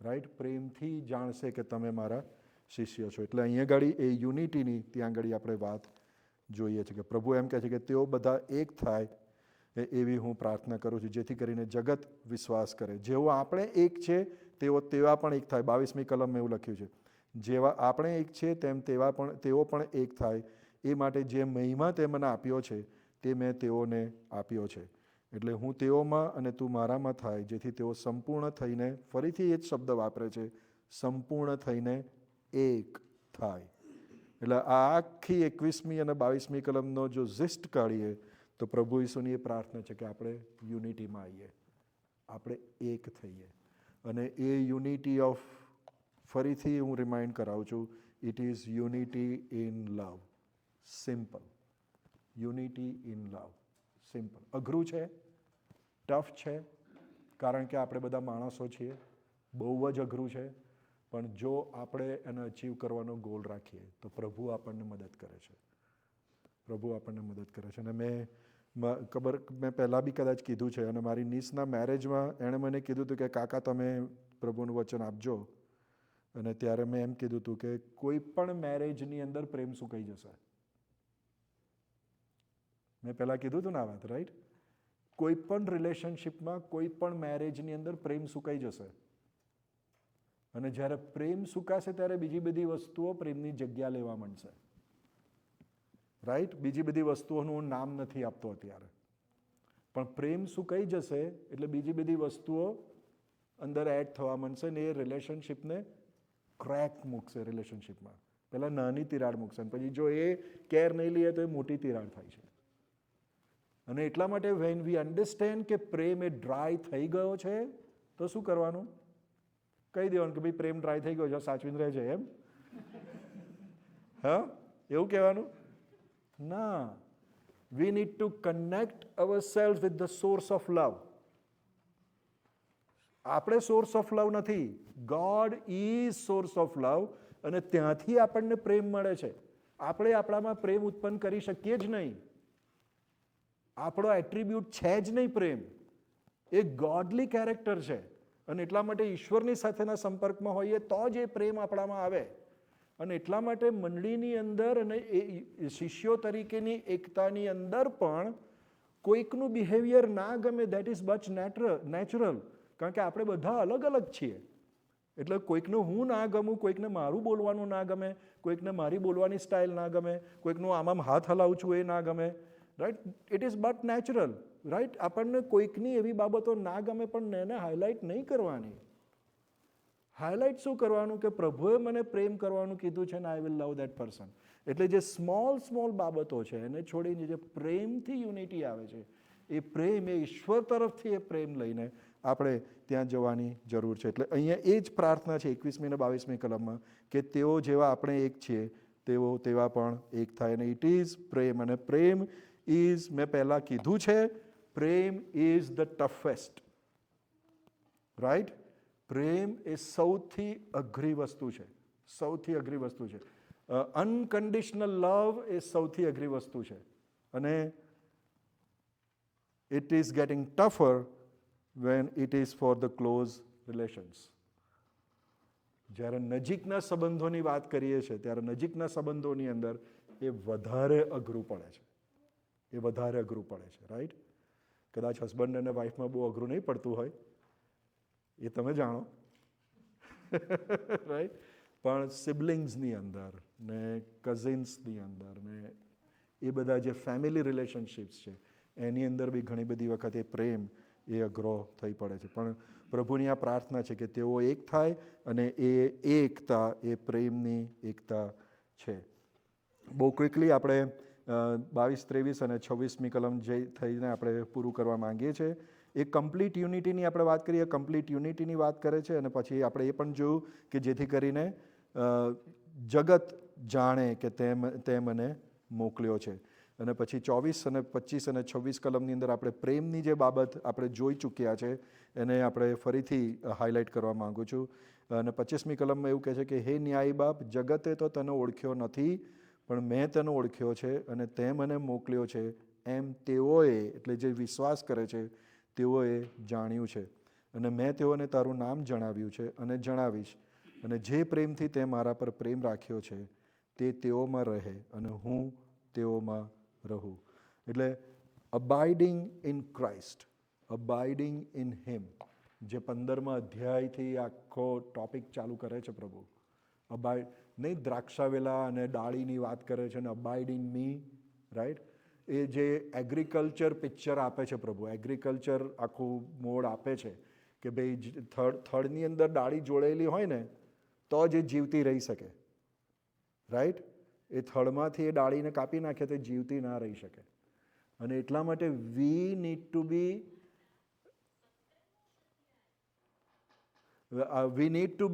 રાઈટ. પ્રેમથી જાણશે કે તમે મારા શિષ્ય છો. એટલે અહીંયા ગાડી એ યુનિટીની ત્યાં આગળ આપણે વાત જોઈએ છે કે પ્રભુ એમ કહે છે કે તેઓ બધા એક થાય, એવી હું પ્રાર્થના કરું છું, જેથી કરીને જગત વિશ્વાસ કરે. જેવો આપણે એક છે તેવા પણ એક થાય. 22મી કલમમાં એવું લખ્યું છે, જેવા આપણે એક છે તેમ તેઓ પણ એક થાય, એ માટે જે મહિમા તે મને આપ્યો છે તે મેં તેઓને આપ્યો છે. એટલે હું તેઓમાં અને તું મારામાં થાય, જેથી તેઓ સંપૂર્ણ થઈને, ફરીથી એ જ શબ્દ વાપરે છે, સંપૂર્ણ થઈને એક થાય. એટલે આ આખી 21મી અને 22મી કલમનો જો ઝિસ્ટ કાઢીએ તો પ્રભુ ઈસુની એ પ્રાર્થના છે કે આપણે યુનિટીમાં આવીએ, આપણે એક થઈએ. અને એ યુનિટી ઓફ, ફરીથી હું રિમાઇન્ડ કરાવું છું, it is unity in love. Simple. Unity in love. Simple. અઘરું છે, ટફ છે, કારણ કે આપણે બધા માણસો છીએ, બહુ જ અઘરું છે. પણ જો આપણે એને અચીવ કરવાનો ગોલ રાખીએ તો પ્રભુ આપણને મદદ કરે છે. પ્રભુ આપણને મદદ કરે છે. અને મેં પહેલાં બી કદાચ કીધું છે, અને મારી નીસના મેરેજમાં એણે મને કીધું હતું કે કાકા તમે પ્રભુનું વચન આપજો. અને ત્યારે મેં એમ કીધું હતું કે કોઈ પણ મેરેજની અંદર પ્રેમ સુકાઈ જશે. મેં પહેલાં કીધું હતું ને આ વાત, રાઈટ? કોઈ પણ રિલેશનશિપમાં, કોઈ પણ મેરેજની અંદર પ્રેમ સુકાઈ જશે. અને જ્યારે પ્રેમ સુકાશે ત્યારે બીજી બધી વસ્તુઓ પ્રેમની જગ્યા લેવા માંડશે. રાઈટ? બીજી બધી વસ્તુઓનું હું નામ નથી આપતો અત્યારે, પણ પ્રેમ સુકાઈ જશે એટલે બીજી બધી વસ્તુઓ અંદર એડ થવા માંડશે ને એ રિલેશનશિપને ક્રેક મૂકશે. રિલેશનશિપમાં પહેલાં નાની તિરાડ મૂકશે, પછી જો એ કેર નહીં લઈએ તો એ મોટી તિરાડ થાય છે. અને એટલા માટે વેન વી અન્ડરસ્ટેન્ડ કે પ્રેમ એ ડ્રાય થઈ ગયો છે તો શું કરવાનું? કહી દેવાનું કે ભાઈ પ્રેમ ડ્રાય થઈ ગયો છે, સાચવીને રહેજે, એમ? હા, એવું કહેવાનું? ના. We need to connect ourselves with the source of love. આપણે સોર્સ ઓફ લવ નથી, God is source of love. અને ત્યાંથી આપણને પ્રેમ મળે છે. આપણે આપણામાં પ્રેમ ઉત્પન્ન કરી શકીએ જ નહીં. આપણો એટ્રીબ્યુટ છે જ નહીં પ્રેમ. એ ગોડલી કેરેક્ટર છે. અને એટલા માટે ઈશ્વરની સાથેના સંપર્કમાં હોઈએ તો જ એ પ્રેમ આપણામાં આવે. અને એટલા માટે મંડળીની અંદર અને એ શિષ્યો તરીકેની એકતાની અંદર પણ કોઈકનું બિહેવિયર ના ગમે, દેટ ઇઝ બચ નેચરલ. કારણ કે આપણે બધા અલગ અલગ છીએ. એટલે કોઈકનું હું ના ગમું, કોઈકને મારું બોલવાનું ના ગમે, કોઈકને મારી બોલવાની સ્ટાઇલ ના ગમે, કોઈકનું આમ હાથ હલાવું છું એ ના ગમે. Right? It is but natural. Right? આપણને કોઈકની એવી બાબતો ના ગમે પણ એને હાઇલાઇટ નહીં કરવાની. હાઇલાઇટ શું કરવાનું? કે પ્રભુએ મને પ્રેમ કરવાનું કીધું છે ને I will love that person. એટલે જે સ્મોલ બાબતો છે એને છોડીને જે પ્રેમથી યુનિટી આવે છે, એ પ્રેમ, એ ઈશ્વર તરફથી એ પ્રેમ લઈને આપણે ત્યાં જવાની જરૂર છે. એટલે અહીંયા એ જ પ્રાર્થના છે 21મી અને 22મી કલમમાં કે તેઓ જેવા આપણે એક છીએ તેવા પણ એક થાય. અને ઇટ ઇઝ પ્રેમ. અને પ્રેમ ઇઝ, મેં પહેલાં કીધું છે, પ્રેમ ઇઝ ધ ટફેસ્ટ. રાઈટ? પ્રેમ એ સૌથી અઘરી વસ્તુ છે. સૌથી અઘરી વસ્તુ છે. અનકન્ડિશનલ લવ એ સૌથી અઘરી વસ્તુ છે. અને it is getting tougher when it is for the close relations. જ્યારે નજીકના સંબંધોની વાત કરીએ છીએ ત્યારે નજીકના સંબંધોની અંદર એ વધારે અઘરું પડે છે. એ વધારે અઘરું પડે છે. રાઈટ? કદાચ હસબન્ડ અને વાઈફમાં બહુ અઘરું નહીં પડતું હોય, એ તમે જાણો. રાઈટ? પણ સિબલિંગ્સની અંદર ને કઝિન્સની અંદર ને એ બધા જે ફેમિલી રિલેશનશિપ્સ છે એની અંદર બી ઘણી બધી વખત એ પ્રેમ એ અઘરો થઈ પડે છે. પણ પ્રભુની આ પ્રાર્થના છે કે તેઓ એક થાય અને એ એકતા એ પ્રેમની એકતા છે. બહુ ક્વિકલી આપણે 22, 23 અને 26મી કલમ જે થઈને આપણે પૂરું કરવા માંગીએ છીએ. એ કમ્પ્લીટ યુનિટીની આપણે વાત કરીએ, કમ્પ્લીટ યુનિટીની વાત કરે છે. અને પછી આપણે એ પણ જોયું કે જેથી કરીને જગત જાણે કે તે મને મોકલ્યો છે. અને પછી 24 અને 25 અને 26 કલમની અંદર આપણે પ્રેમની જે બાબત આપણે જોઈ ચૂક્યા છે એને આપણે ફરીથી હાઇલાઇટ કરવા માગું છું. અને 25મી કલમમાં એવું કહે છે કે હે ન્યાયી બાપ, જગતે તો તને ઓળખ્યો નથી પણ મેં તને ઓળખ્યો છે અને તે મને મોકલ્યો છે એમ તેઓએ, એટલે જે વિશ્વાસ કરે છે તેઓએ જાણ્યું છે. અને મેં તેઓને તારું નામ જણાવ્યું છે અને જણાવીશ. અને જે પ્રેમથી તે મારા પર પ્રેમ રાખ્યો છે તે તેઓમાં રહે અને હું તેઓમાં રહું. એટલે અબાઇડિંગ ઇન ક્રાઇસ્ટ, અબાઇડિંગ ઇન હિમ, જે 15મા અધ્યાયથી આખો ટોપિક ચાલુ કરે છે પ્રભુ. નહીં દ્રાક્ષાવેલા અને ડાળીની વાત કરે છે, અને અબાઇડ ઇન મી. રાઈટ? એ જે એગ્રીકલ્ચર પિક્ચર આપે છે પ્રભુ, એગ્રીકલ્ચર આખું મોડ આપે છે કે ભાઈ થડની અંદર ડાળી જોડેલી હોય ને તો જ એ જીવતી રહી શકે, રાઈટ? એ થડમાંથી એ ડાળીને કાપી નાખે તો જીવતી ના રહી શકે. અને એટલા માટે we need to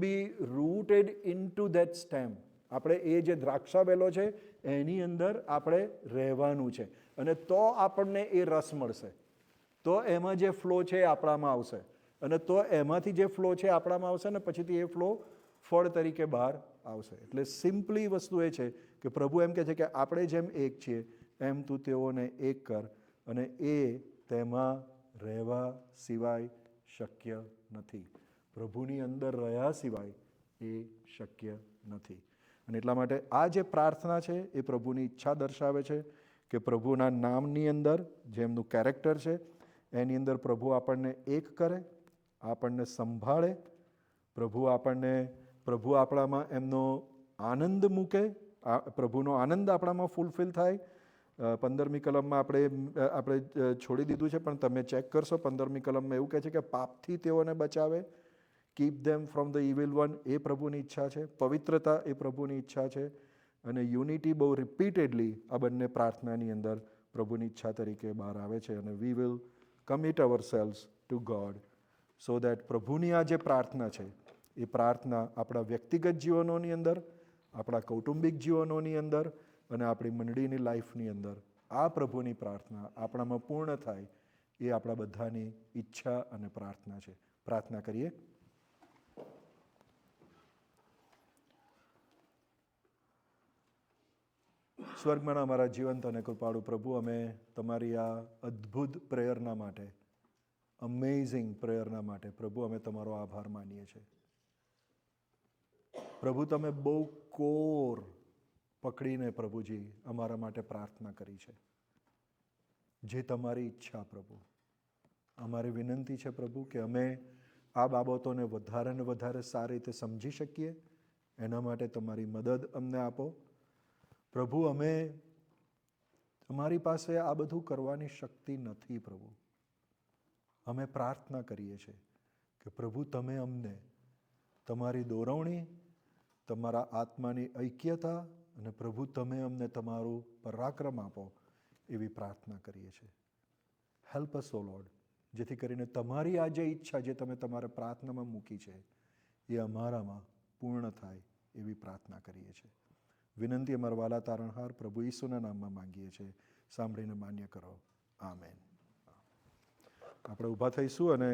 be rooted into that stem. આપણે એ જે દ્રાક્ષાવેલો છે એની અંદર આપણે રહેવાનું છે, અને તો આપણને એ રસ મળશે, તો એમાં જે ફ્લો છે એ આપણામાં આવશે, અને તો એમાંથી જે ફ્લો છે આપણામાં આવશે ને પછીથી એ ફ્લો ફળ તરીકે બહાર આવશે. એટલે સિમ્પલી વસ્તુ એ છે કે પ્રભુ એમ કહે છે કે આપણે જેમ એક છીએ એમ તું તેઓને એક કર, અને એ તેમાં રહેવા સિવાય શક્ય નથી. પ્રભુની અંદર રહ્યા સિવાય એ શક્ય નથી. અને એટલા માટે આ જે પ્રાર્થના છે એ પ્રભુની ઈચ્છા દર્શાવે છે કે પ્રભુના નામની અંદર જે એમનું કેરેક્ટર છે એની અંદર પ્રભુ આપણને એક કરે, આપણને સંભાળે, પ્રભુ આપણામાં એમનો આનંદ મૂકે, પ્રભુનો આનંદ આપણામાં ફૂલફિલ થાય. 15મી કલમમાં આપણે છોડી દીધું છે, પણ તમે ચેક કરશો 15મી કલમમાં એવું કહે છે કે પાપથી તેઓને બચાવે, keep them from the evil one, એ પ્રભુની ઈચ્છા છે. પવિત્રતા એ પ્રભુની ઈચ્છા છે. અને યુનિટી બહુ રિપીટેડલી આ બંને પ્રાર્થનાની અંદર પ્રભુની ઈચ્છા તરીકે બહાર આવે છે. અને we will commit ourselves to God so that પ્રભુની આ જે પ્રાર્થના છે એ પ્રાર્થના આપણા વ્યક્તિગત જીવનોની અંદર, આપણા કૌટુંબિક જીવનોની અંદર અને આપણી મંડળીની લાઈફની અંદર આ પ્રભુની પ્રાર્થના આપણામાં પૂર્ણ થાય એ આપણા બધાની ઈચ્છા અને પ્રાર્થના છે. પ્રાર્થના કરીએ. સ્વર્ગમાં અમારા જીવંત અને કૃપાળુ પ્રભુ, અમે તમારી આ અદ્ભુત પ્રેયરના માટે, અમેઝિંગ પ્રેયરના માટે પ્રભુ અમે તમારો આભાર માનીએ છીએ. પ્રભુ તમે બહુ કોર પકડીને પ્રભુજી અમારા માટે પ્રાર્થના કરી છે, જે તમારી ઈચ્છા પ્રભુ. અમારી વિનંતી છે પ્રભુ કે અમે આ બાબતોને વધારે ને વધારે સારી રીતે સમજી શકીએ, એના માટે તમારી મદદ અમને આપો પ્રભુ. અમારી પાસે આ બધું કરવાની શક્તિ નથી પ્રભુ. અમે પ્રાર્થના કરીએ છીએ કે પ્રભુ તમે અમને તમારી દોરવણી, તમારા આત્માની ઐક્યતા અને પ્રભુ તમે અમને તમારું પરાક્રમ આપો એવી પ્રાર્થના કરીએ છીએ. હેલ્પ અસ ઓ લોર્ડ, જેથી કરીને તમારી આ જે ઈચ્છા જે તમે તમારા પ્રાર્થનામાં મૂકી છે એ અમારામાં પૂર્ણ થાય એવી પ્રાર્થના કરીએ છીએ. વિનંતી અમારા વાલા તારણહાર પ્રભુ ઈસુના નામમાં માંગીએ છીએ, સાંભળીને માન્ય કરો. આમેન. આપણે ઊભા થઈશું અને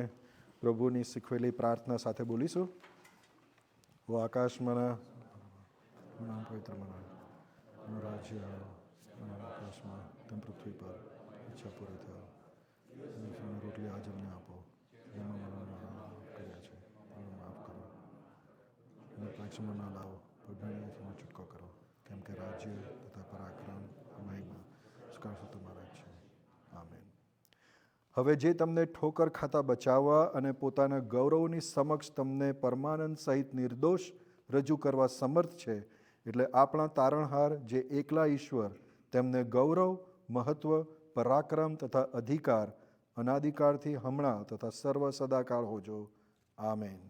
પ્રભુની શીખવેલી પ્રાર્થના સાથે બોલીશું. ઓ આકાશમાં પવિત્ર રાજ્ય આકાશમાં તેમ પૃથ્વી પર ઈચ્છા પૂરી થયો. રોટલી આજ અમને આપો, જેમાં કર્યા છે માફ કરો, અને પરીક્ષામાં ના લાવો, પણ છૂટકો કરો, કેમ કે રાજ્ય તથા પરાક્રમ મહિમા સ્કાર્ષ તમારા જ છે. આમેન. હવે જે તમને ઠોકર ખાતા બચાવવા અને પોતાના ગૌરવની સમક્ષ તમને પરમાનંદ સહિત નિર્દોષ રજૂ કરવા સમર્થ છે, એટલે આપણા તારણહાર જે એકલા ઈશ્વર, તેમને ગૌરવ, મહત્વ, પરાક્રમ તથા અધિકાર અનાદિકાળથી હમણાં તથા સર્વ સદાકાળ હોજો. આમેન.